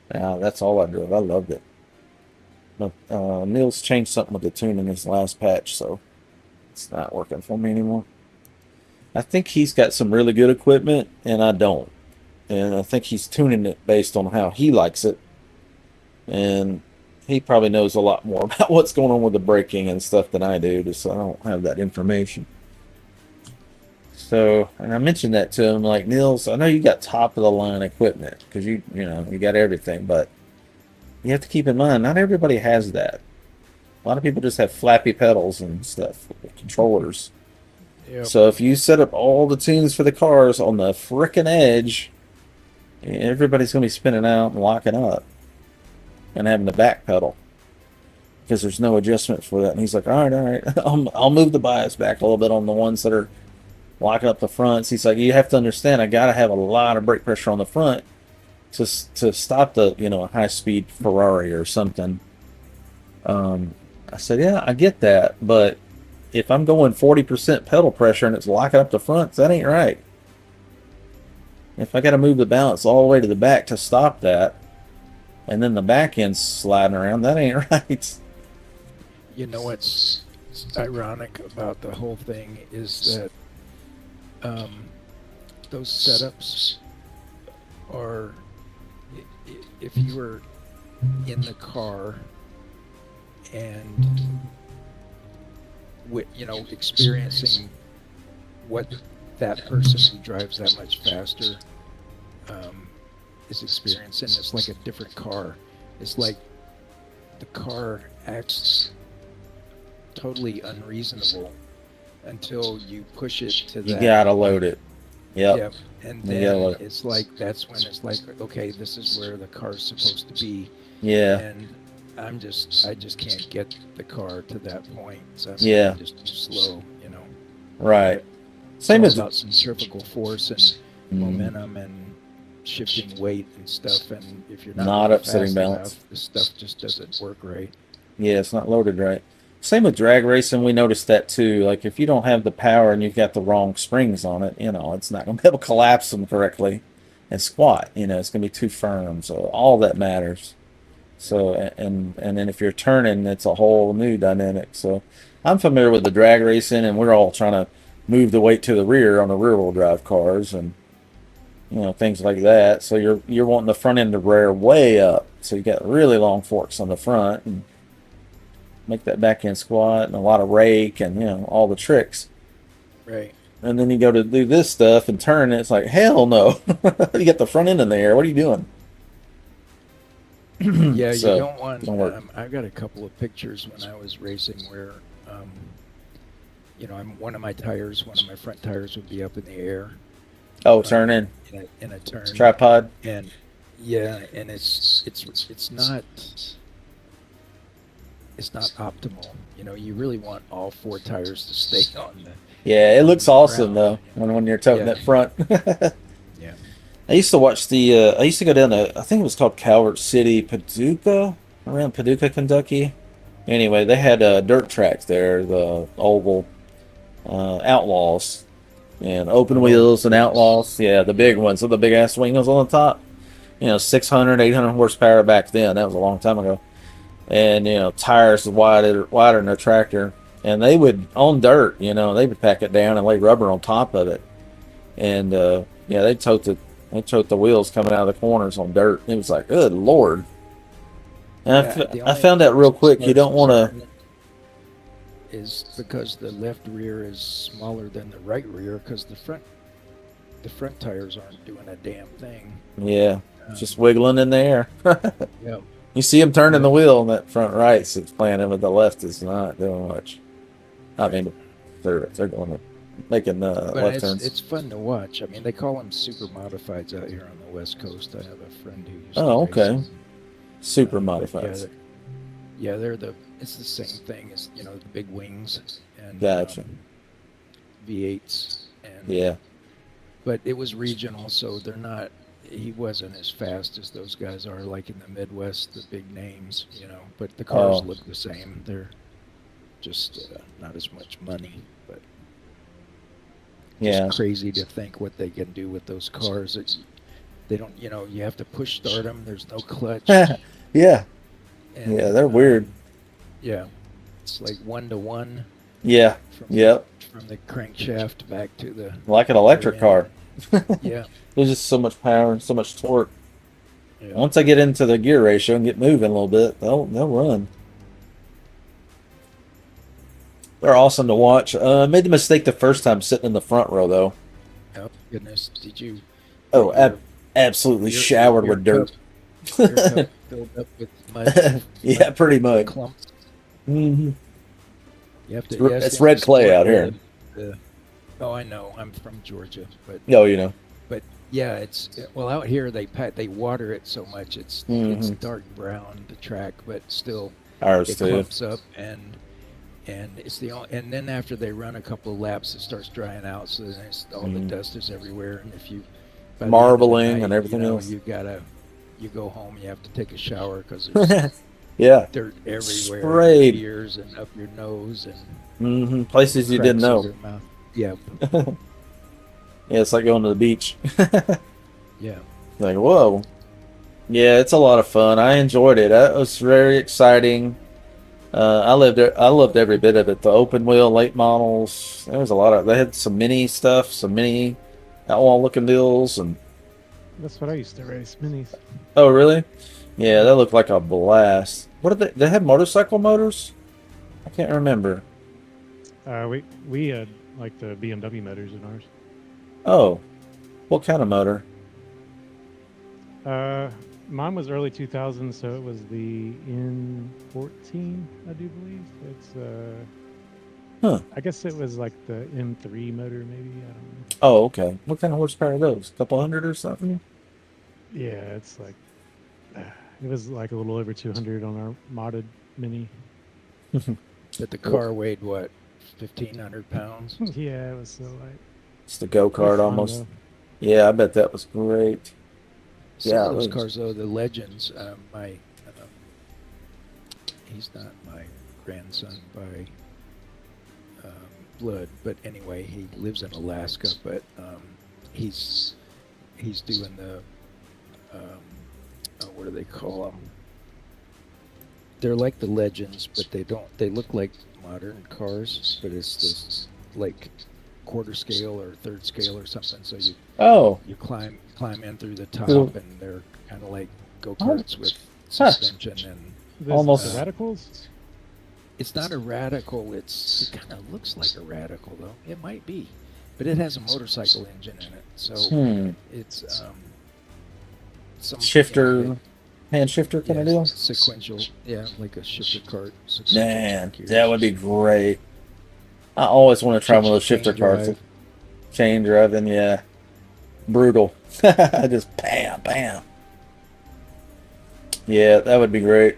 that's all I drove. I loved it. But Neil's changed something with the tune in his last patch, so it's not working for me anymore. I think he's got some really good equipment, and I don't. And I think he's tuning it based on how he likes it. And he probably knows a lot more about what's going on with the braking and stuff than I do, just so I don't have that information. So, and I mentioned that to him, like, Nils, I know you got top of the line equipment because you know, you got everything, but you have to keep in mind, not everybody has that. A lot of people just have flappy pedals and stuff, controllers. Yep. So if you set up all the tunes for the cars on the frickin' edge, everybody's going to be spinning out and locking up and having to back pedal because there's no adjustment for that. And he's like, all right, I'll move the bias back a little bit on the ones that are locking up the fronts. He's like, you have to understand, I got to have a lot of brake pressure on the front to stop the, you know, a high-speed Ferrari or something. I said, yeah, I get that, but if I'm going 40% pedal pressure and it's locking up the fronts, that ain't right. If I got to move the balance all the way to the back to stop that, and then the back end's sliding around, that ain't right. You know what's ironic about the whole thing is that those setups are, if you were in the car and you know, experiencing what that person who drives that much faster is experiencing, it's like a different car. It's like the car acts totally unreasonable until you push it to that. You gotta load it. Yep. And then it's like, that's when it's like, okay, this is where the car's supposed to be. Yeah. And I just can't get the car to that point. So Yeah. I'm just too slow, you know. Right. Same as about centrifugal force and momentum and shifting weight and stuff. And if you're not upsetting fast balance, enough, the stuff just doesn't work right. Yeah, it's not loaded right. Same with drag racing, we noticed that too. Like if you don't have the power and you've got the wrong springs on it, you know, it's not going to be able to collapse them correctly and squat. You know, it's going to be too firm. So all that matters. So and then if you're turning, it's a whole new dynamic. So I'm familiar with the drag racing, and we're all trying to move the weight to the rear on the rear wheel drive cars and, you know, things like that. So you're wanting the front end to rear way up. So you got really long forks on the front and make that back end squat and a lot of rake and, you know, all the tricks. Right. And then you go to do this stuff and turn, and it's like, hell no. You got the front end in the air. What are you doing? Yeah, So, you don't want. don't work. I've got a couple of pictures when I was racing where, you know, one of my front tires would be up in the air. Oh, turning. In a turn. Tripod. And yeah, and it's not optimal. You know, you really want all four tires to stay on the. Yeah, it looks awesome ground. though when you're toting that front. Yeah. I used to watch I used to go down to, I think it was called Calvert City, Paducah, around Paducah, Kentucky. Anyway, they had dirt tracks there, the oval Outlaws, and open wheels and Outlaws. Yeah, the big ones with the big ass wheels on the top. You know, 600, 800 horsepower back then. That was a long time ago. And, you know, tires wider than a tractor. And they would, on dirt, you know, they would pack it down and lay rubber on top of it. And, yeah, they tote the wheels coming out of the corners on dirt. It was like, good Lord. And I found out real quick, you don't want to. Is because the left rear is smaller than the right rear because the front tires aren't doing a damn thing. Yeah, just wiggling in the air. Yeah. You see them turning the wheel on that front right, so it's playing, but the left is not doing much. I mean, they're going making left turns. It's fun to watch. I mean, they call them super modifieds out here on the West Coast. I have a friend who used to okay. race. Super modified. It's the same thing as, you know, the big wings and Gotcha. V8s and Yeah. But it was regional, so he wasn't as fast as those guys are, like in the Midwest, the big names, you know. But the cars look the same. They're just not as much money, but Yeah. it's crazy to think what they can do with those cars. They don't, you know, you have to push start them. There's no clutch. Yeah. And, Yeah, they're weird. Yeah, it's like 1-to-1. Yeah. Yep. From the crankshaft back to the. Like an electric car. Yeah. There's just so much power and so much torque. Yeah. Once I get into the gear ratio and get moving a little bit, they'll run. They're awesome to watch. Made the mistake the first time sitting in the front row though. Oh goodness, did you? Oh, Get absolutely your- showered your with dirt. your cup filled up with mud? Yeah, mud pretty much. clumps. Hmm. You have to. It's, yes, it's you have red to clay sport out here. oh, I know. I'm from Georgia, but Oh, you know. yeah, it's well out here. They water it so much it's Mhm. dark brown the track, but still Ours it too. clumps up and it's the only, and then after they run a couple of laps, it starts drying out. So then all the dust is everywhere, and if you by the end of the Marbling night, and everything you know, else. you go home, you have to take a shower because there's Yeah. dirt everywhere, Sprayed. in your ears and up your nose and Places you didn't cracks of know. your mouth. Yeah, Yeah, it's like going to the beach. yeah. Like, whoa. Yeah, it's a lot of fun. I enjoyed it. It was very exciting. I loved every bit of it. The open wheel, late models. There was a lot of. They had some mini stuff, some mini outlaw looking deals, and That's what I used to race, minis. oh, really? Yeah, that looked like a blast. What did they have motorcycle motors? I can't remember. We had like the BMW motors in ours. Oh, what kind of motor? Mine was early 2000s, so it was the N14, I do believe. It's Huh. I guess it was like the M3 motor, maybe. I don't know. Oh, okay. What kind of horsepower are those? A couple hundred or something? Yeah, it's like it was like a little over 200 on our modded mini. But the car weighed what, 1,500 pounds? Yeah, it was so light. It's the go They're kart fun, almost. though. Yeah, I bet that was great. Some Yeah, of those it was. cars, though, the legends. He's not my grandson by blood, but anyway, he lives in Alaska. But he's doing the what do they call them? They're like the legends, but they don't. They look like modern cars, but it's this like quarter scale or third scale or something. So Oh, you climb in through the top, Cool. and they're kind of like go-karts with Huh. suspension, and Almost- the radicals. it's not a radical. It kind of looks like a radical, though. It might be, but it has a motorcycle engine in it, so it's some shifter, hand shifter kind of deal. sequential, yeah, like a shifter cart. Man, that would be great. I always want to try one of those shifter Chain carts. drive. Chain driving, yeah. Brutal. Just bam, bam. Yeah, that would be great.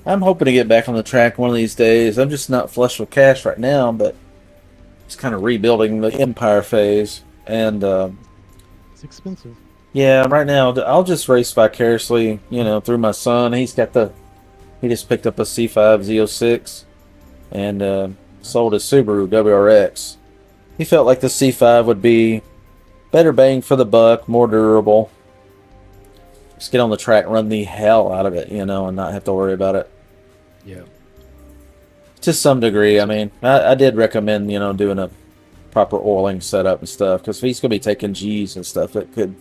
I'm hoping to get back on the track one of these days. I'm just not flush with cash right now, but just kind of rebuilding the Empire phase. And It's expensive. yeah, right now I'll just race vicariously, through my son. He just picked up a C5 Z06 and sold his Subaru WRX. He felt like the C5 would be better bang for the buck, more durable. Just get on the track, run the hell out of it, and not have to worry about it. Yeah, To some degree, I mean, I did recommend, doing a proper oiling setup and stuff, because if he's going to be taking G's and stuff, it could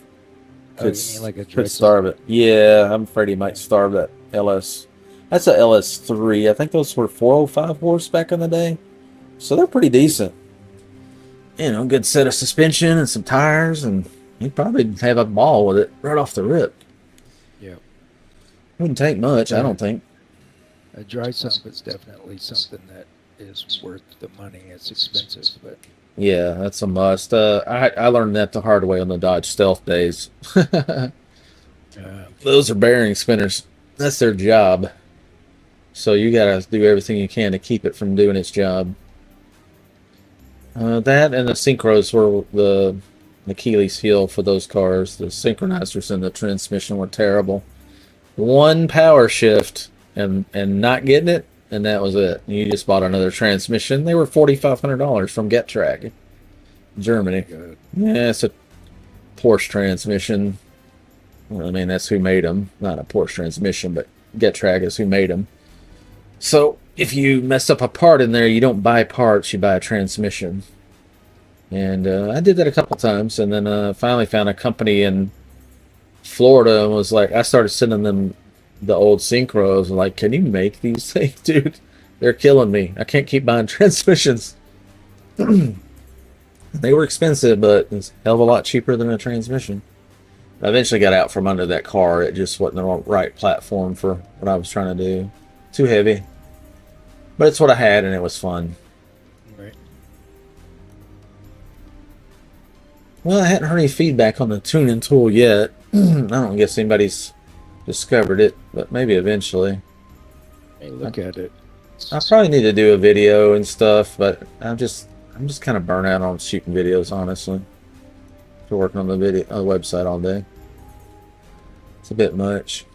you mean like a could dreadnought? starve it. Yeah, I'm afraid he might starve that LS. That's a LS3. I think those were 405 horse back in the day, so they're pretty decent. Good set of suspension and some tires, and he'd probably have a ball with it right off the rip. yeah. Wouldn't take much, I don't think. A dry sump is definitely something that is worth the money. It's expensive, but Yeah, that's a must. I learned that the hard way on the Dodge Stealth days. Those are bearing spinners. That's their job. So you gotta do everything you can to keep it from doing its job. That and the synchros were the Achilles heel for those cars. The synchronizers and the transmission were terrible. One power shift and not getting it, and that was it. You just bought another transmission. They were $4,500 from GetTrack, Germany. good. Yeah, it's a Porsche transmission. Well, I mean, that's who made them. Not a Porsche transmission, but GetTrack is who made them. So if you mess up a part in there, you don't buy parts, you buy a transmission. And I did that a couple times, and then finally found a company in Florida and was like, I started sending them the old synchros and like, can you make these things, dude? They're killing me. I can't keep buying transmissions. They were expensive, but it's a hell of a lot cheaper than a transmission. I eventually got out from under that car. It just wasn't the right platform for what I was trying to do. Too heavy. But it's what I had, and it was fun. Right. Well, I hadn't heard any feedback on the tuning tool yet. I don't guess anybody's discovered it, but maybe eventually. Hey, look at it. I probably need to do a video and stuff, but I'm just kind of burnt out on shooting videos, honestly. For working on the website all day. It's a bit much.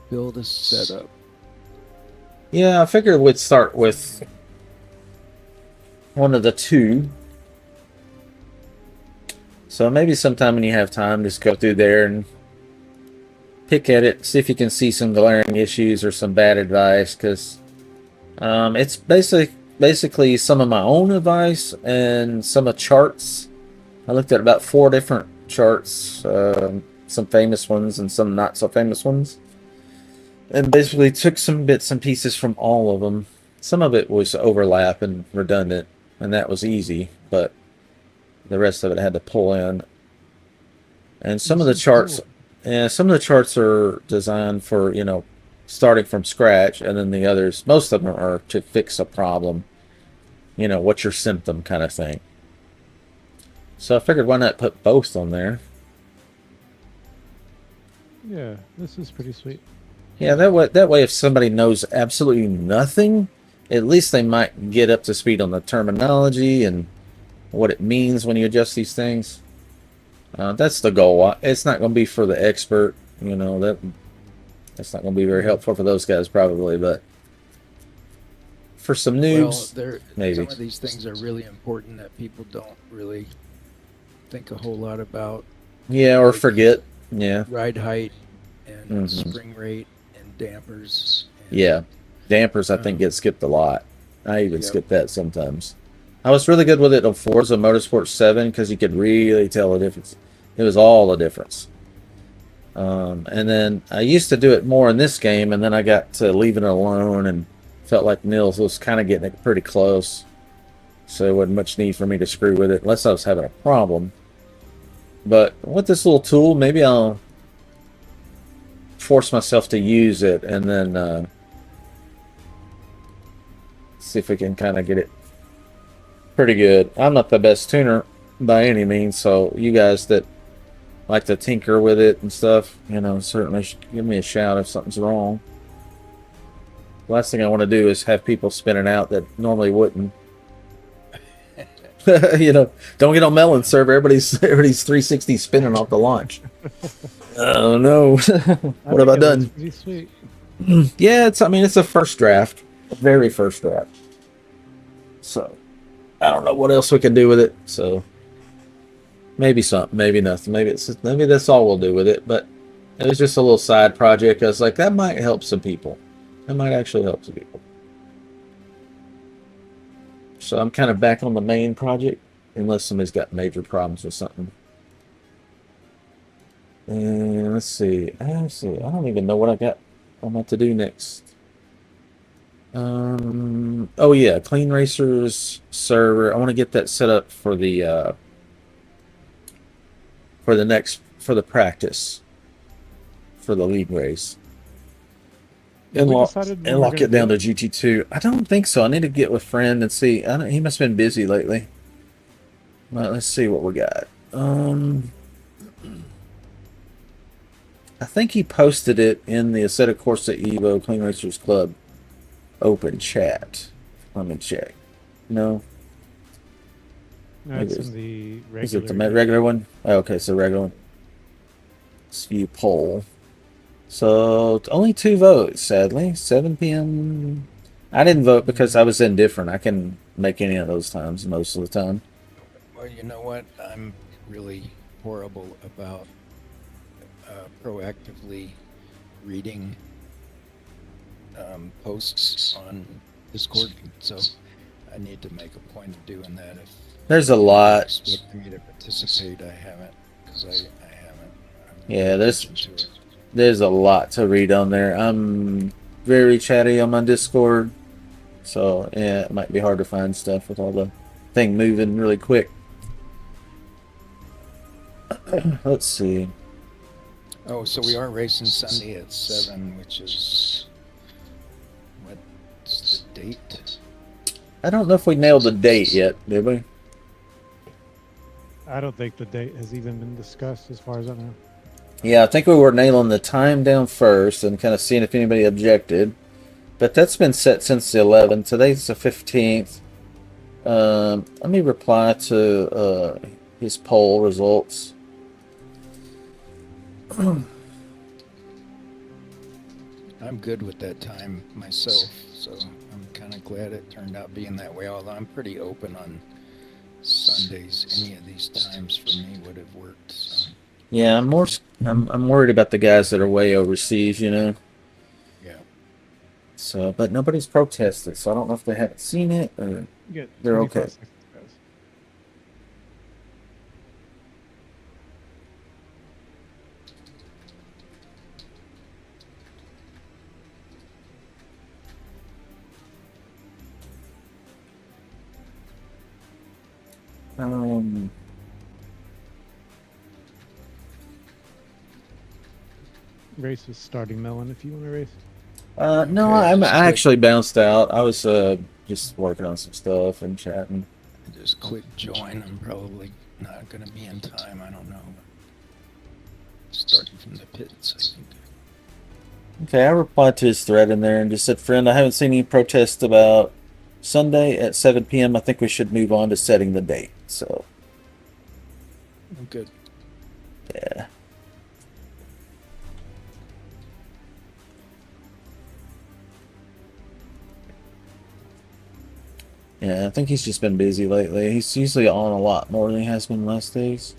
Build a setup. Yeah, I figured we'd start with one of the two. So maybe sometime when you have time, just go through there and pick at it, see if you can see some glaring issues or some bad advice, because it's basically some of my own advice and some of charts. I looked at about 4 different charts, some famous ones and some not so famous ones, and basically took some bits and pieces from all of them. Some of it was overlap and redundant, and that was easy, but the rest of it I had to pull in. And some of the charts, some of the charts are designed for, you know, starting from scratch, and then the others, most of them are to fix a problem. You know, what's your symptom kind of thing. So I figured why not put both on there. Yeah, this is pretty sweet. Yeah, that way if somebody knows absolutely nothing, at least they might get up to speed on the terminology and what it means when you adjust these things. That's the goal. It's not going to be for the expert, you know, that's not going to be very helpful for those guys probably, but for some noobs, maybe. Some of these things are really important that people don't really think a whole lot about. Yeah, or forget. Yeah. Ride height and spring rate and dampers. And, yeah. Dampers, I think, get skipped a lot. I even skip that sometimes. I was really good with it on Forza Motorsport 7 because you could really tell the difference. It was all the difference. And then I used to do it more in this game, and then I got to leaving it alone and felt like Nils was kind of getting it pretty close. So there wasn't much need for me to screw with it unless I was having a problem. But with this little tool, maybe I'll force myself to use it and then see if we can kind of get it pretty good. I'm not the best tuner by any means, so you guys that like to tinker with it and stuff, you know, certainly give me a shout if something's wrong. The last thing I want to do is have people spinning out that normally wouldn't. You know, don't get on Melon server. Everybody's 360 spinning off the launch. Oh no. What have I done? Pretty sweet. Yeah, it's a first draft. A very first draft. So I don't know what else we can do with it. So maybe something, maybe nothing. Maybe that's all we'll do with it. But it was just a little side project. I was like, that might help some people. That might actually help some people. So I'm kind of back on the main project, unless somebody's got major problems with something. And let's see. I don't even know what I'm about to do next. Oh yeah, Clean Racers server. I want to get that set up for the practice for the league race. And lock it down to GT2. I don't think so. I need to get with friend and see. He must have been busy lately. Well, let's see what we got. I think he posted it in the Assetto Corsa EVO Clean Racers Club open chat. Let me check. No. No, it's in the regular. Is it the regular one? Oh, okay, so regular one. Let's view poll. So only 2 votes, sadly. 7 p.m. I didn't vote because I was indifferent. I can make any of those times most of the time. Well, you know what? I'm really horrible about proactively reading posts on Discord, so I need to make a point of doing that. If there's a lot. expect me to participate, I haven't, because I haven't. Yeah, attention to it. there's a lot to read on there. I'm very chatty on my Discord, so yeah, it might be hard to find stuff with all the thing moving really quick. Let's see. Oh, so we are racing Sunday at 7, which is what's the date? I don't know if we nailed the date yet, did we? I don't think the date has even been discussed, as far as I know. Yeah, I think we were nailing the time down first and kind of seeing if anybody objected. But that's been set since the 11th. Today's the 15th. Let me reply to his poll results. I'm good with that time myself, so I'm kind of glad it turned out being that way, although I'm pretty open on Sundays. Any of these times for me would have worked. So. Yeah, I'm worried about the guys that are way overseas, you know. Yeah. So, but nobody's protested, so I don't know if they haven't seen it or You get they're 25 okay. seconds, guys. Um, Race is starting, Melon, if you want to race. no, Okay, just I click. actually bounced out. I was just working on some stuff and chatting. Just click join. I'm probably not going to be in time. I don't know. Starting from the pits, I think. Okay, I replied to his thread in there and just said, "Friend, I haven't seen any protests about Sunday at 7 p.m. I think we should move on to setting the date." So, I'm good. yeah. Yeah, I think he's just been busy lately. He's usually on a lot more than he has been last days.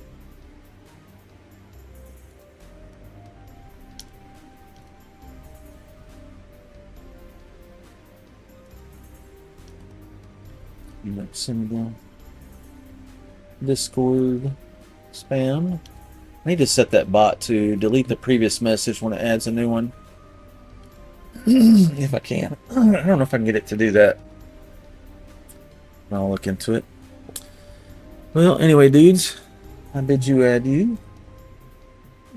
Send me Discord spam. I need to set that bot to delete the previous message when it adds a new one. If I can. I don't know if I can get it to do that. I'll look into it. Well, anyway, dudes, I bid you adieu.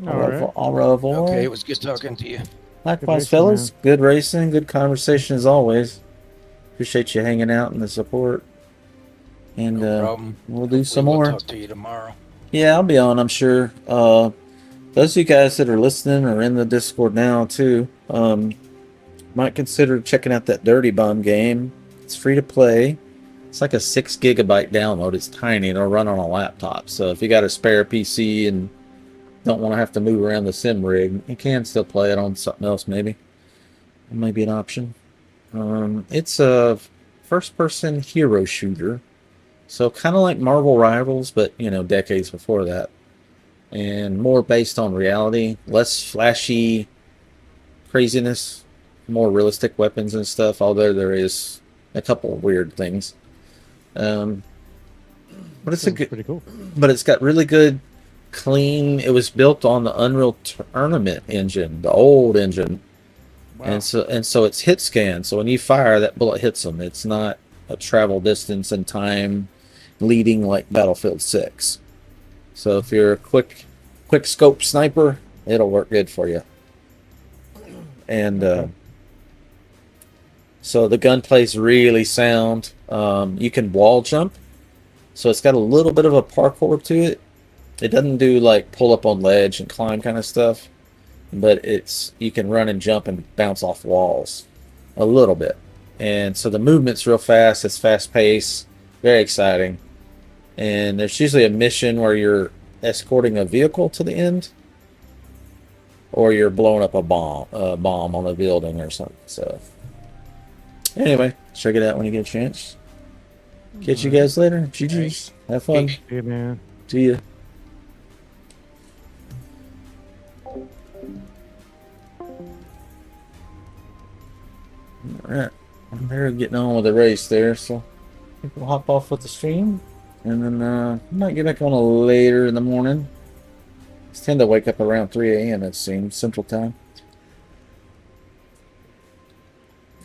All right. Au revoir. Okay, it was good talking to you. Likewise, racing, fellas. man. Good racing, good conversation as always. Appreciate you hanging out and the support. And No problem. we'll do Hopefully some we'll more. talk to you tomorrow. Yeah, I'll be on, I'm sure. Those of you guys that are listening or in the Discord now, too, might consider checking out that Dirty Bomb game. It's free to play. It's like a 6 gigabyte download. It's tiny. It'll run on a laptop. So if you got a spare PC and don't want to have to move around the sim rig, you can still play it on something else, maybe. It might be an option. It's a first-person hero shooter. So kind of like Marvel Rivals, but, you know, decades before that. And more based on reality. Less flashy craziness. More realistic weapons and stuff, although there is a couple of weird things. But it's Sounds pretty cool. but it's got really good, clean. It was built on the Unreal Tournament engine, the old engine, Wow. and so it's hit scan. So when you fire, that bullet hits them. It's not a travel distance and time leading like Battlefield 6. So if you're a quick scope sniper, it'll work good for you. And so the gunplay's really sound. You can wall jump, so it's got a little bit of a parkour to it. It doesn't do like pull up on ledge and climb kind of stuff, but you can run and jump and bounce off walls a little bit. And so the movement's real fast. It's fast paced, very exciting. And there's usually a mission where you're escorting a vehicle to the end, or you're blowing up a bomb on a building or something. So anyway, check it out when you get a chance. Catch you guys later. GG's. Have fun. Hey, man. See ya. Alright. They're getting on with the race there, so I think we'll hop off with the stream. And then I might get back on a later in the morning. tend to wake up around 3 a.m. it seems, Central Time.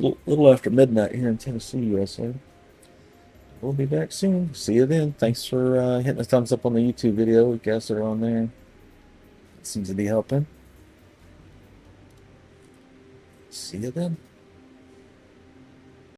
A little after midnight here in Tennessee, USA. We'll be back soon. See you then. Thanks for hitting the thumbs up on the YouTube video. You guys are on there. It seems to be helping. See you then.